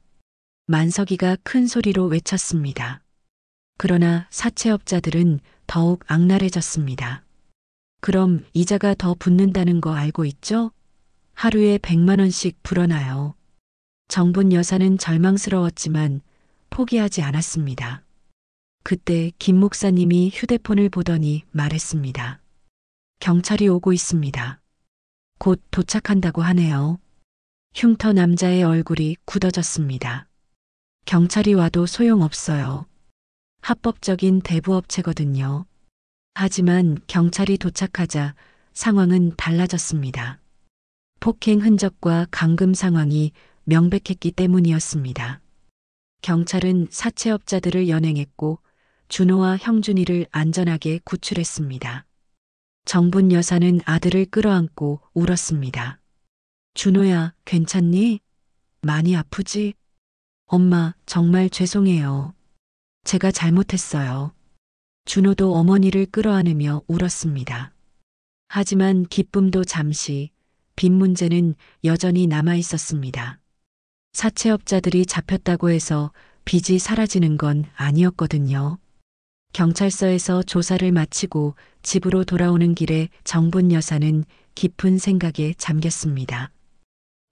만석이가 큰 소리로 외쳤습니다. 그러나 사채업자들은 더욱 악랄해졌습니다. 그럼 이자가 더 붙는다는 거 알고 있죠? 하루에 100만 원씩 불어나요. 정분 여사는 절망스러웠지만 포기하지 않았습니다. 그때 김 목사님이 휴대폰을 보더니 말했습니다. 경찰이 오고 있습니다. 곧 도착한다고 하네요. 흉터 남자의 얼굴이 굳어졌습니다. 경찰이 와도 소용없어요. 합법적인 대부업체거든요. 하지만 경찰이 도착하자 상황은 달라졌습니다. 폭행 흔적과 감금 상황이 명백했기 때문이었습니다. 경찰은 사채업자들을 연행했고 준호와 형준이를 안전하게 구출했습니다. 정분 여사는 아들을 끌어안고 울었습니다. 준호야, 괜찮니? 많이 아프지? 엄마, 정말 죄송해요. 제가 잘못했어요. 준호도 어머니를 끌어안으며 울었습니다. 하지만 기쁨도 잠시, 빚 문제는 여전히 남아 있었습니다. 사채업자들이 잡혔다고 해서 빚이 사라지는 건 아니었거든요. 경찰서에서 조사를 마치고 집으로 돌아오는 길에 정분 여사는 깊은 생각에 잠겼습니다.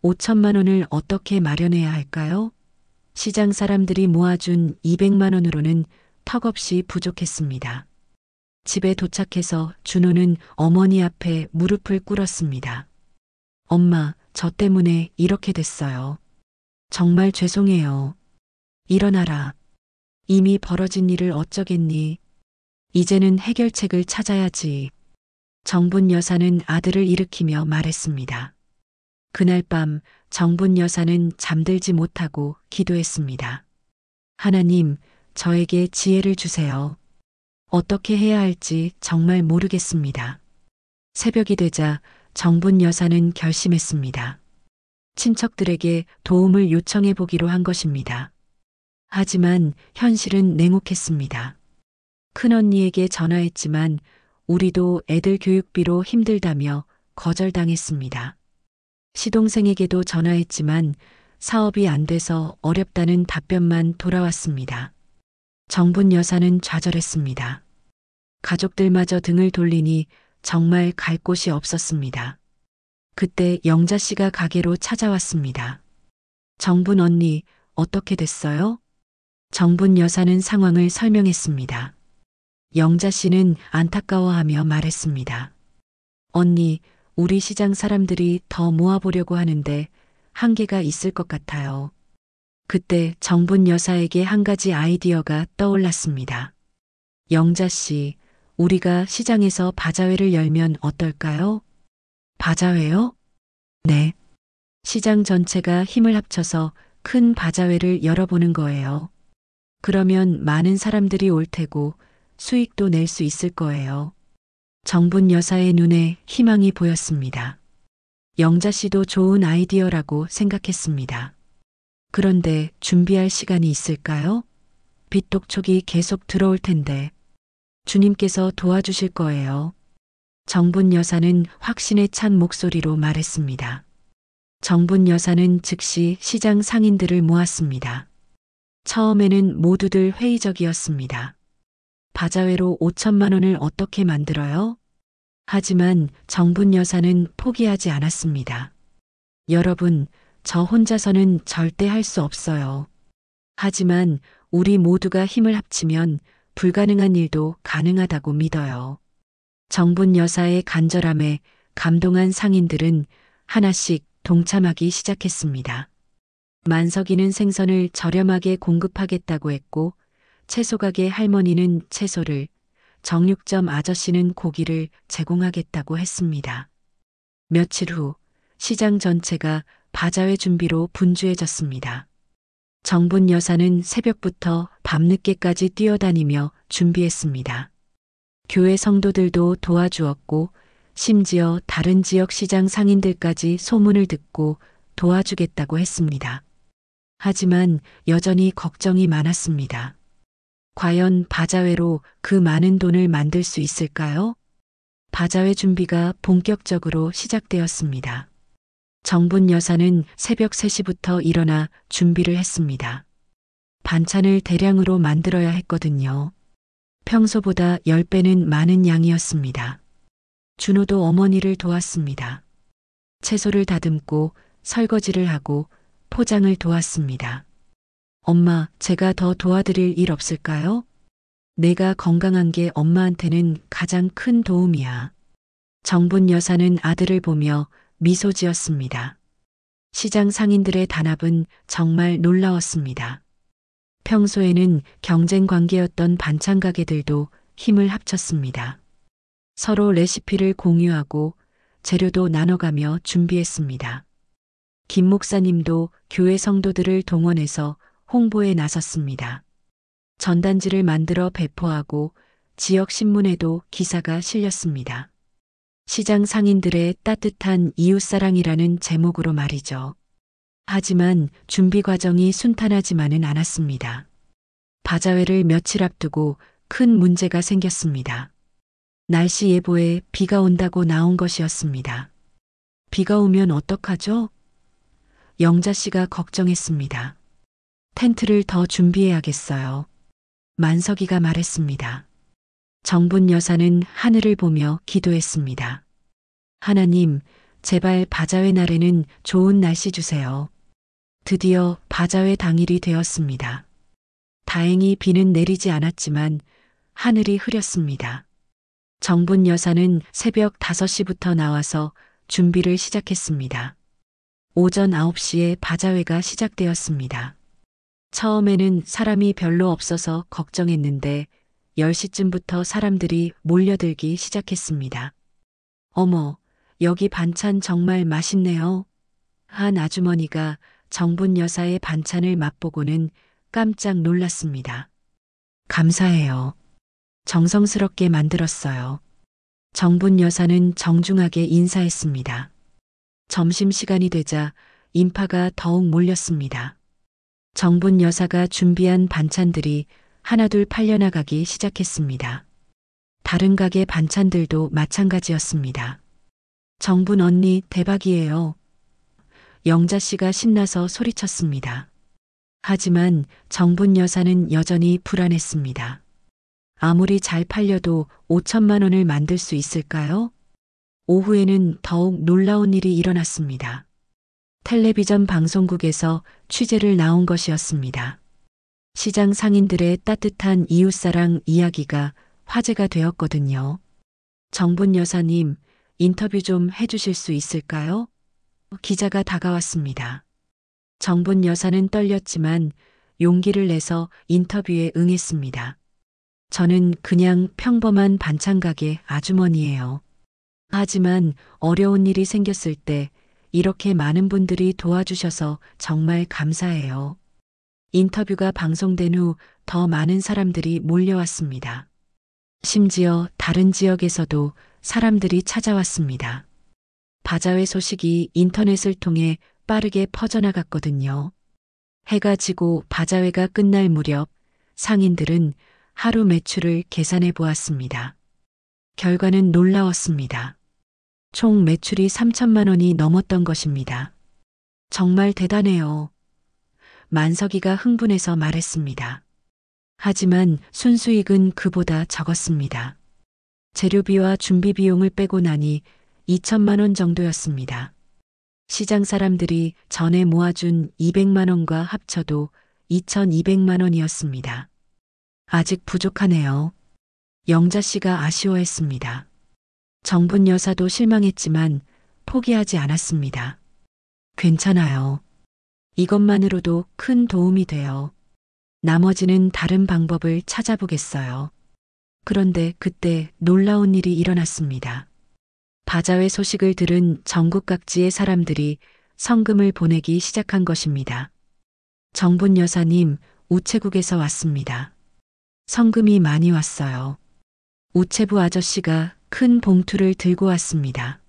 5천만 원을 어떻게 마련해야 할까요? 시장 사람들이 모아준 200만 원으로는 턱없이 부족했습니다. 집에 도착해서 준호는 어머니 앞에 무릎을 꿇었습니다. 엄마, 저 때문에 이렇게 됐어요. 정말 죄송해요. 일어나라. 이미 벌어진 일을 어쩌겠니? 이제는 해결책을 찾아야지. 정분 여사는 아들을 일으키며 말했습니다. 그날 밤 정분 여사는 잠들지 못하고 기도했습니다. 하나님, 저에게 지혜를 주세요. 어떻게 해야 할지 정말 모르겠습니다. 새벽이 되자 정분 여사는 결심했습니다. 친척들에게 도움을 요청해 보기로 한 것입니다. 하지만 현실은 냉혹했습니다. 큰언니에게 전화했지만 우리도 애들 교육비로 힘들다며 거절당했습니다. 시동생에게도 전화했지만 사업이 안 돼서 어렵다는 답변만 돌아왔습니다. 정분 여사는 좌절했습니다. 가족들마저 등을 돌리니 정말 갈 곳이 없었습니다. 그때 영자 씨가 가게로 찾아왔습니다. 정분 언니, 어떻게 됐어요? 정분 여사는 상황을 설명했습니다. 영자 씨는 안타까워하며 말했습니다. 언니, 우리 시장 사람들이 더 모아보려고 하는데 한계가 있을 것 같아요. 그때 정분 여사에게 한 가지 아이디어가 떠올랐습니다. 영자 씨, 우리가 시장에서 바자회를 열면 어떨까요? 바자회요? 네. 시장 전체가 힘을 합쳐서 큰 바자회를 열어보는 거예요. 그러면 많은 사람들이 올 테고 수익도 낼 수 있을 거예요. 정분 여사의 눈에 희망이 보였습니다. 영자 씨도 좋은 아이디어라고 생각했습니다. 그런데 준비할 시간이 있을까요? 빚독촉이 계속 들어올 텐데 주님께서 도와주실 거예요. 정분 여사는 확신에 찬 목소리로 말했습니다. 정분 여사는 즉시 시장 상인들을 모았습니다. 처음에는 모두들 회의적이었습니다. 바자회로 5천만 원을 어떻게 만들어요? 하지만 정분 여사는 포기하지 않았습니다. 여러분, 저 혼자서는 절대 할 수 없어요. 하지만 우리 모두가 힘을 합치면 불가능한 일도 가능하다고 믿어요. 정분 여사의 간절함에 감동한 상인들은 하나씩 동참하기 시작했습니다. 만석이는 생선을 저렴하게 공급하겠다고 했고 채소가게 할머니는 채소를, 정육점 아저씨는 고기를 제공하겠다고 했습니다. 며칠 후 시장 전체가 바자회 준비로 분주해졌습니다. 정분 여사는 새벽부터 밤늦게까지 뛰어다니며 준비했습니다. 교회 성도들도 도와주었고 심지어 다른 지역 시장 상인들까지 소문을 듣고 도와주겠다고 했습니다. 하지만 여전히 걱정이 많았습니다. 과연 바자회로 그 많은 돈을 만들 수 있을까요? 바자회 준비가 본격적으로 시작되었습니다. 정분 여사는 새벽 3시부터 일어나 준비를 했습니다. 반찬을 대량으로 만들어야 했거든요. 평소보다 10배는 많은 양이었습니다. 준호도 어머니를 도왔습니다. 채소를 다듬고 설거지를 하고 포장을 도왔습니다. 엄마, 제가 더 도와드릴 일 없을까요? 내가 건강한 게 엄마한테는 가장 큰 도움이야. 정분 여사는 아들을 보며 미소 지었습니다. 시장 상인들의 단합은 정말 놀라웠습니다. 평소에는 경쟁 관계였던 반찬 가게들도 힘을 합쳤습니다. 서로 레시피를 공유하고 재료도 나눠가며 준비했습니다. 김 목사님도 교회 성도들을 동원해서 홍보에 나섰습니다. 전단지를 만들어 배포하고 지역 신문에도 기사가 실렸습니다. 시장 상인들의 따뜻한 이웃사랑이라는 제목으로 말이죠. 하지만 준비 과정이 순탄하지만은 않았습니다. 바자회를 며칠 앞두고 큰 문제가 생겼습니다. 날씨 예보에 비가 온다고 나온 것이었습니다. 비가 오면 어떡하죠? 영자 씨가 걱정했습니다. 텐트를 더 준비해야겠어요. 만석이가 말했습니다. 정분 여사는 하늘을 보며 기도했습니다. 하나님, 제발 바자회 날에는 좋은 날씨 주세요. 드디어 바자회 당일이 되었습니다. 다행히 비는 내리지 않았지만 하늘이 흐렸습니다. 정분 여사는 새벽 5시부터 나와서 준비를 시작했습니다. 오전 9시에 바자회가 시작되었습니다. 처음에는 사람이 별로 없어서 걱정했는데 10시쯤부터 사람들이 몰려들기 시작했습니다. 어머, 여기 반찬 정말 맛있네요. 한 아주머니가 정분 여사의 반찬을 맛보고는 깜짝 놀랐습니다. 감사해요. 정성스럽게 만들었어요. 정분 여사는 정중하게 인사했습니다. 점심시간이 되자 인파가 더욱 몰렸습니다. 정분 여사가 준비한 반찬들이 하나둘 팔려나가기 시작했습니다. 다른 가게 반찬들도 마찬가지였습니다. 정분 언니 대박이에요. 영자 씨가 신나서 소리쳤습니다. 하지만 정분 여사는 여전히 불안했습니다. 아무리 잘 팔려도 5천만 원을 만들 수 있을까요? 오후에는 더욱 놀라운 일이 일어났습니다. 텔레비전 방송국에서 취재를 나온 것이었습니다. 시장 상인들의 따뜻한 이웃사랑 이야기가 화제가 되었거든요. 정분 여사님, 인터뷰 좀 해주실 수 있을까요? 기자가 다가왔습니다. 정분 여사는 떨렸지만 용기를 내서 인터뷰에 응했습니다. 저는 그냥 평범한 반찬가게 아주머니예요. 하지만 어려운 일이 생겼을 때 이렇게 많은 분들이 도와주셔서 정말 감사해요. 인터뷰가 방송된 후 더 많은 사람들이 몰려왔습니다. 심지어 다른 지역에서도 사람들이 찾아왔습니다. 바자회 소식이 인터넷을 통해 빠르게 퍼져나갔거든요. 해가 지고 바자회가 끝날 무렵 상인들은 하루 매출을 계산해 보았습니다. 결과는 놀라웠습니다. 총 매출이 3천만 원이 넘었던 것입니다. 정말 대단해요. 만석이가 흥분해서 말했습니다. 하지만 순수익은 그보다 적었습니다. 재료비와 준비 비용을 빼고 나니 2천만 원 정도였습니다. 시장 사람들이 전에 모아준 200만 원과 합쳐도 2,200만 원이었습니다. 아직 부족하네요. 영자 씨가 아쉬워했습니다. 정분 여사도 실망했지만 포기하지 않았습니다. 괜찮아요. 이것만으로도 큰 도움이 돼요. 나머지는 다른 방법을 찾아보겠어요. 그런데 그때 놀라운 일이 일어났습니다. 바자회 소식을 들은 전국 각지의 사람들이 성금을 보내기 시작한 것입니다. 정분 여사님, 우체국에서 왔습니다. 성금이 많이 왔어요. 우체부 아저씨가 큰 봉투를 들고 왔습니다.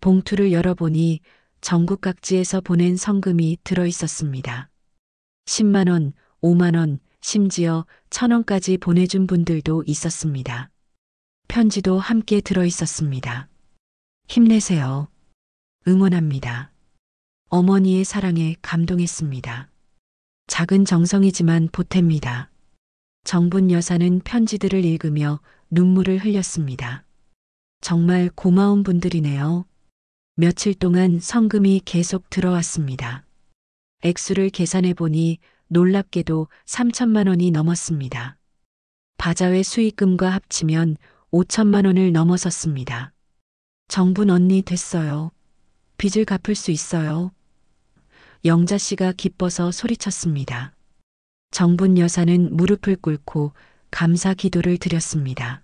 봉투를 열어보니 전국 각지에서 보낸 성금이 들어 있었습니다. 10만 원, 5만 원, 심지어 1,000원까지 보내준 분들도 있었습니다. 편지도 함께 들어 있었습니다. 힘내세요. 응원합니다. 어머니의 사랑에 감동했습니다. 작은 정성이지만 보탭니다. 정분 여사는 편지들을 읽으며 눈물을 흘렸습니다. 정말 고마운 분들이네요. 며칠 동안 성금이 계속 들어왔습니다. 액수를 계산해 보니 놀랍게도 3천만 원이 넘었습니다. 바자회 수익금과 합치면 5천만 원을 넘어섰습니다. 정분 언니 됐어요. 빚을 갚을 수 있어요. 영자 씨가 기뻐서 소리쳤습니다. 정분 여사는 무릎을 꿇고 감사 기도를 드렸습니다.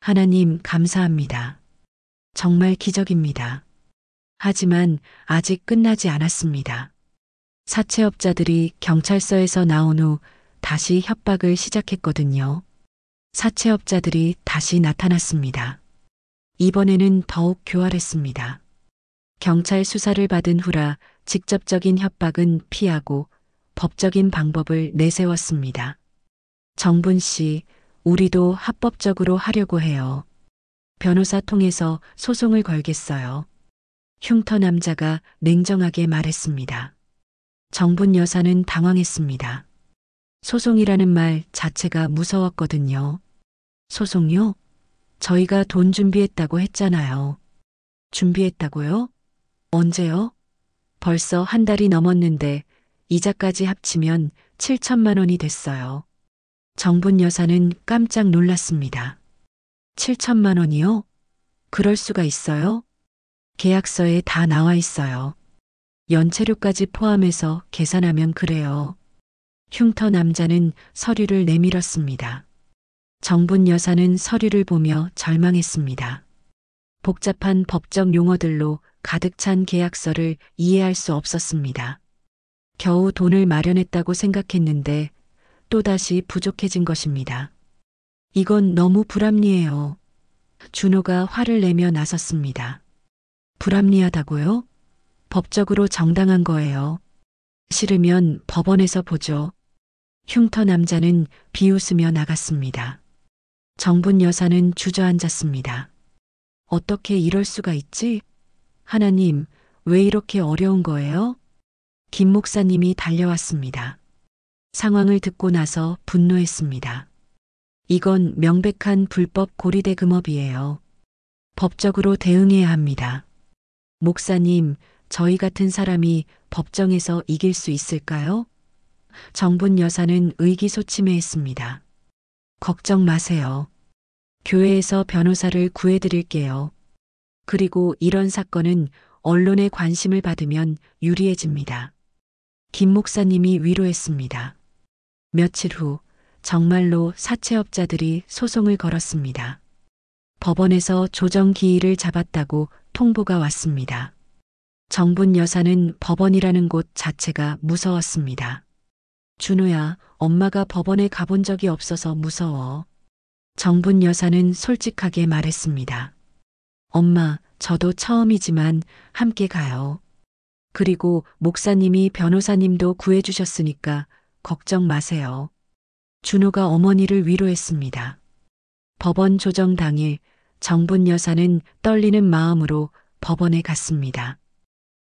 하나님 감사합니다. 정말 기적입니다. 하지만 아직 끝나지 않았습니다. 사채업자들이 경찰서에서 나온 후 다시 협박을 시작했거든요. 사채업자들이 다시 나타났습니다. 이번에는 더욱 교활했습니다. 경찰 수사를 받은 후라 직접적인 협박은 피하고 법적인 방법을 내세웠습니다. 정분 씨, 우리도 합법적으로 하려고 해요. 변호사 통해서 소송을 걸겠어요. 흉터 남자가 냉정하게 말했습니다. 정분 여사는 당황했습니다. 소송이라는 말 자체가 무서웠거든요. 소송요? 저희가 돈 준비했다고 했잖아요. 준비했다고요? 언제요? 벌써 한 달이 넘었는데 이자까지 합치면 7천만 원이 됐어요. 정분 여사는 깜짝 놀랐습니다. 7천만 원이요? 그럴 수가 있어요? 계약서에 다 나와 있어요. 연체료까지 포함해서 계산하면 그래요. 흉터 남자는 서류를 내밀었습니다. 정분 여사는 서류를 보며 절망했습니다. 복잡한 법적 용어들로 가득 찬 계약서를 이해할 수 없었습니다. 겨우 돈을 마련했다고 생각했는데 또다시 부족해진 것입니다. 이건 너무 불합리해요. 준호가 화를 내며 나섰습니다. 불합리하다고요? 법적으로 정당한 거예요. 싫으면 법원에서 보죠. 흉터 남자는 비웃으며 나갔습니다. 정분 여사는 주저앉았습니다. 어떻게 이럴 수가 있지? 하나님, 왜 이렇게 어려운 거예요? 김 목사님이 달려왔습니다. 상황을 듣고 나서 분노했습니다. 이건 명백한 불법 고리대금업이에요. 법적으로 대응해야 합니다. 목사님, 저희 같은 사람이 법정에서 이길 수 있을까요? 정분 여사는 의기소침해했습니다. 걱정 마세요. 교회에서 변호사를 구해드릴게요. 그리고 이런 사건은 언론의 관심을 받으면 유리해집니다. 김 목사님이 위로했습니다. 며칠 후 정말로 사채업자들이 소송을 걸었습니다. 법원에서 조정 기일을 잡았다고 통보가 왔습니다. 정분 여사는 법원이라는 곳 자체가 무서웠습니다. 준호야, 엄마가 법원에 가본 적이 없어서 무서워. 정분 여사는 솔직하게 말했습니다. 엄마, 저도 처음이지만 함께 가요. 그리고 목사님이 변호사님도 구해주셨으니까 걱정 마세요. 준호가 어머니를 위로했습니다. 법원 조정 당일 정분 여사는 떨리는 마음으로 법원에 갔습니다.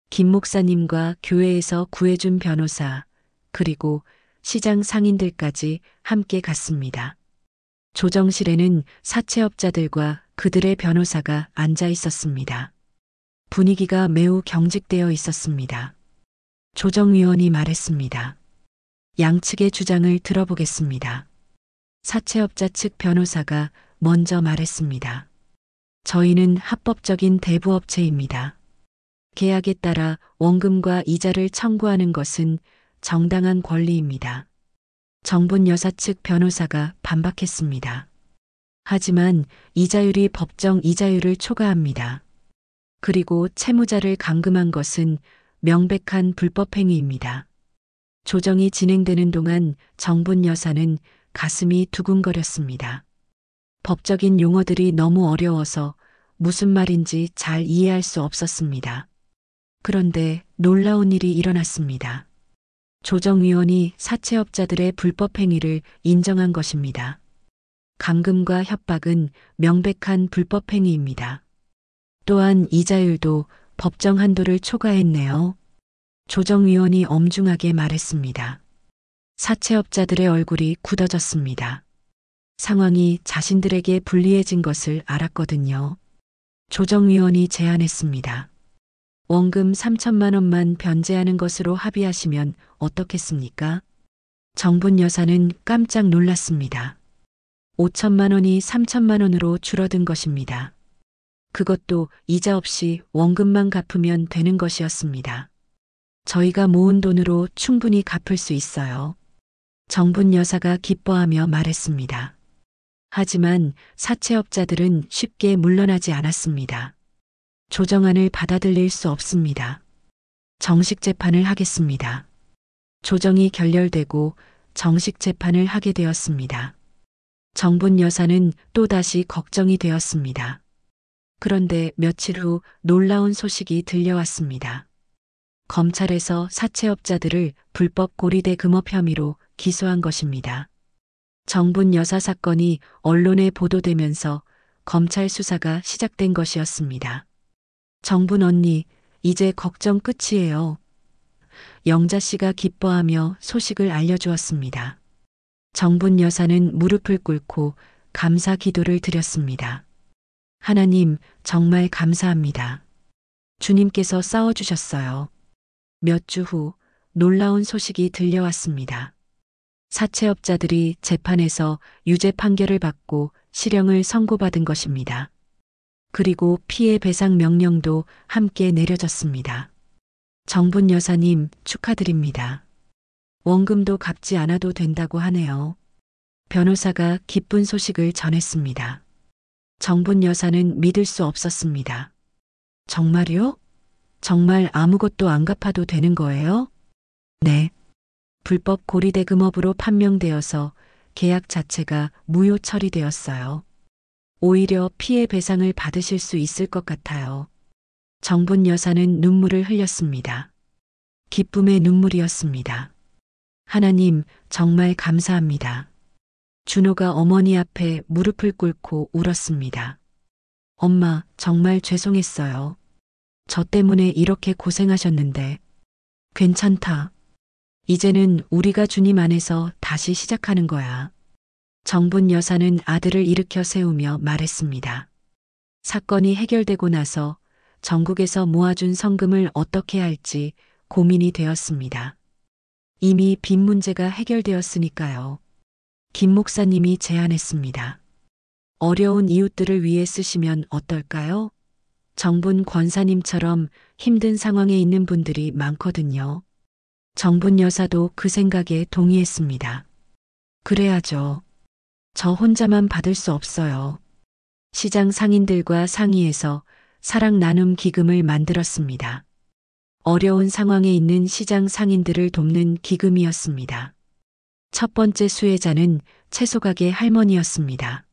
김 목사님과 교회에서 구해준 변호사, 그리고 시장 상인들까지 함께 갔습니다. 조정실에는 사채업자들과 그들의 변호사가 앉아 있었습니다. 분위기가 매우 경직되어 있었습니다. 조정위원이 말했습니다. 양측의 주장을 들어보겠습니다. 사채업자 측 변호사가 먼저 말했습니다. 저희는 합법적인 대부업체입니다. 계약에 따라 원금과 이자를 청구하는 것은 정당한 권리입니다. 정분 여사 측 변호사가 반박했습니다. 하지만 이자율이 법정 이자율을 초과합니다. 그리고 채무자를 감금한 것은 명백한 불법 행위입니다. 조정이 진행되는 동안 정분 여사는 가슴이 두근거렸습니다. 법적인 용어들이 너무 어려워서 무슨 말인지 잘 이해할 수 없었습니다. 그런데 놀라운 일이 일어났습니다. 조정위원이 사채업자들의 불법 행위를 인정한 것입니다. 감금과 협박은 명백한 불법 행위입니다. 또한 이자율도 법정 한도를 초과했네요. 조정위원이 엄중하게 말했습니다. 사채업자들의 얼굴이 굳어졌습니다. 상황이 자신들에게 불리해진 것을 알았거든요. 조정위원이 제안했습니다. 원금 3천만 원만 변제하는 것으로 합의하시면 어떻겠습니까? 정분 여사는 깜짝 놀랐습니다. 5천만 원이 3천만 원으로 줄어든 것입니다. 그것도 이자 없이 원금만 갚으면 되는 것이었습니다. 저희가 모은 돈으로 충분히 갚을 수 있어요. 정분 여사가 기뻐하며 말했습니다. 하지만 사채업자들은 쉽게 물러나지 않았습니다. 조정안을 받아들일 수 없습니다. 정식 재판을 하겠습니다. 조정이 결렬되고 정식 재판을 하게 되었습니다. 정분 여사는 또다시 걱정이 되었습니다. 그런데 며칠 후 놀라운 소식이 들려왔습니다. 검찰에서 사채업자들을 불법 고리대 금업 혐의로 기소한 것입니다. 정분 여사 사건이 언론에 보도되면서 검찰 수사가 시작된 것이었습니다. 정분 언니, 이제 걱정 끝이에요. 영자 씨가 기뻐하며 소식을 알려주었습니다. 정분 여사는 무릎을 꿇고 감사 기도를 드렸습니다. 하나님, 정말 감사합니다. 주님께서 싸워주셨어요. 몇 주 후 놀라운 소식이 들려왔습니다. 사채업자들이 재판에서 유죄 판결을 받고 실형을 선고받은 것입니다. 그리고 피해 배상 명령도 함께 내려졌습니다. 정분 여사님, 축하드립니다. 원금도 갚지 않아도 된다고 하네요. 변호사가 기쁜 소식을 전했습니다. 정분 여사는 믿을 수 없었습니다. 정말요? 정말 아무것도 안 갚아도 되는 거예요? 네. 불법 고리대금업으로 판명되어서 계약 자체가 무효 처리되었어요. 오히려 피해 배상을 받으실 수 있을 것 같아요. 정분 여사는 눈물을 흘렸습니다. 기쁨의 눈물이었습니다. 하나님, 정말 감사합니다. 준호가 어머니 앞에 무릎을 꿇고 울었습니다. 엄마, 정말 죄송했어요. 저 때문에 이렇게 고생하셨는데. 괜찮다. 이제는 우리가 주님 안에서 다시 시작하는 거야. 정분 여사는 아들을 일으켜 세우며 말했습니다. 사건이 해결되고 나서 전국에서 모아준 성금을 어떻게 할지 고민이 되었습니다. 이미 빚 문제가 해결되었으니까요. 김 목사님이 제안했습니다. 어려운 이웃들을 위해 쓰시면 어떨까요? 정분 권사님처럼 힘든 상황에 있는 분들이 많거든요. 정분 여사도 그 생각에 동의했습니다. 그래야죠. 저 혼자만 받을 수 없어요. 시장 상인들과 상의해서 사랑 나눔 기금을 만들었습니다. 어려운 상황에 있는 시장 상인들을 돕는 기금이었습니다. 첫 번째 수혜자는 채소가게 할머니였습니다.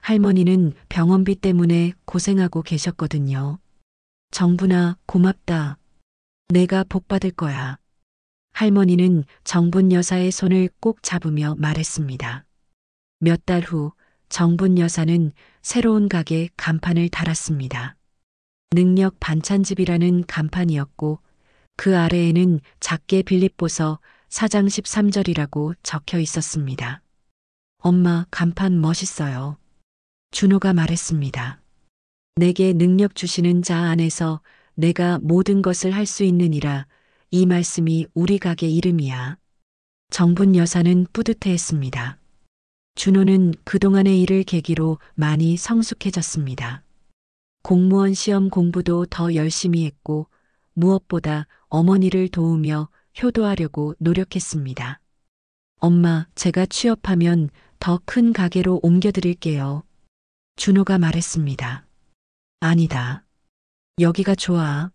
할머니는 병원비 때문에 고생하고 계셨거든요. 정분아, 고맙다. 내가 복 받을 거야. 할머니는 정분 여사의 손을 꼭 잡으며 말했습니다. 몇 달 후 정분 여사는 새로운 가게 간판을 달았습니다. 능력 반찬집이라는 간판이었고 그 아래에는 작게 빌립보서 4장 13절이라고 적혀 있었습니다. 엄마, 간판 멋있어요. 준호가 말했습니다. 내게 능력 주시는 자 안에서 내가 모든 것을 할 수 있느니라. 이 말씀이 우리 가게 이름이야. 정분 여사는 뿌듯해했습니다. 준호는 그동안의 일을 계기로 많이 성숙해졌습니다. 공무원 시험 공부도 더 열심히 했고 무엇보다 어머니를 도우며 효도하려고 노력했습니다. 엄마, 제가 취업하면 더 큰 가게로 옮겨드릴게요. 준호가 말했습니다. 아니다. 여기가 좋아.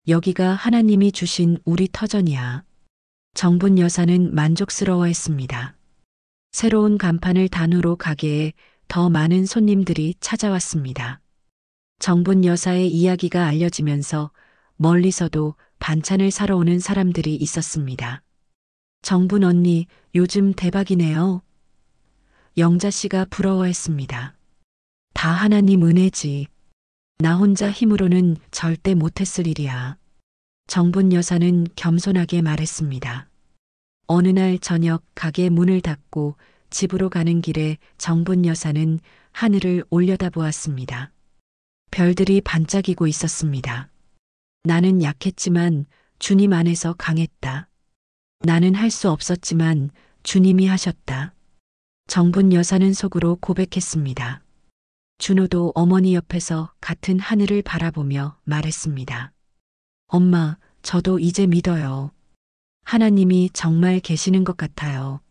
여기가 하나님이 주신 우리 터전이야. 정분 여사는 만족스러워했습니다. 새로운 간판을 단 후로 가게에 더 많은 손님들이 찾아왔습니다. 정분 여사의 이야기가 알려지면서 멀리서도 반찬을 사러 오는 사람들이 있었습니다. 정분 언니, 요즘 대박이네요. 영자 씨가 부러워했습니다. 다 하나님 은혜지. 나 혼자 힘으로는 절대 못했을 일이야. 정분 여사는 겸손하게 말했습니다. 어느 날 저녁 가게 문을 닫고 집으로 가는 길에 정분 여사는 하늘을 올려다보았습니다. 별들이 반짝이고 있었습니다. 나는 약했지만 주님 안에서 강했다. 나는 할 수 없었지만 주님이 하셨다. 정분 여사는 속으로 고백했습니다. 준호도 어머니 옆에서 같은 하늘을 바라보며 말했습니다. 엄마, 저도 이제 믿어요. 하나님이 정말 계시는 것 같아요.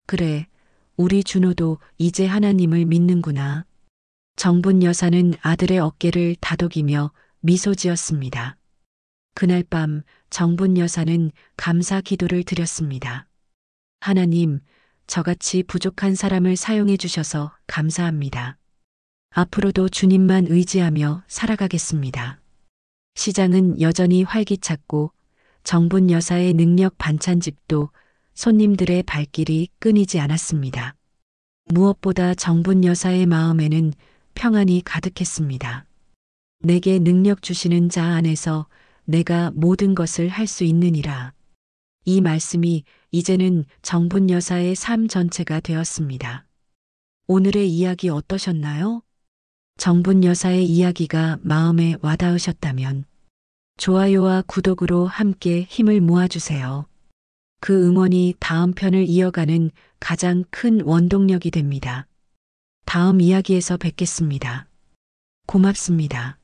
그래, 우리 준호도 이제 하나님을 믿는구나. 정분 여사는 아들의 어깨를 다독이며 미소 지었습니다. 그날 밤 정분 여사는 감사 기도를 드렸습니다. 하나님, 저같이 부족한 사람을 사용해 주셔서 감사합니다. 앞으로도 주님만 의지하며 살아가겠습니다. 시장은 여전히 활기찼고 정분 여사의 능력 반찬집도 손님들의 발길이 끊이지 않았습니다. 무엇보다 정분 여사의 마음에는 평안이 가득했습니다. 내게 능력 주시는 자 안에서 내가 모든 것을 할 수 있느니라. 이 말씀이 이제는 정분 여사의 삶 전체가 되었습니다. 오늘의 이야기 어떠셨나요? 정분 여사의 이야기가 마음에 와닿으셨다면 좋아요와 구독으로 함께 힘을 모아주세요. 그 응원이 다음 편을 이어가는 가장 큰 원동력이 됩니다. 다음 이야기에서 뵙겠습니다. 고맙습니다.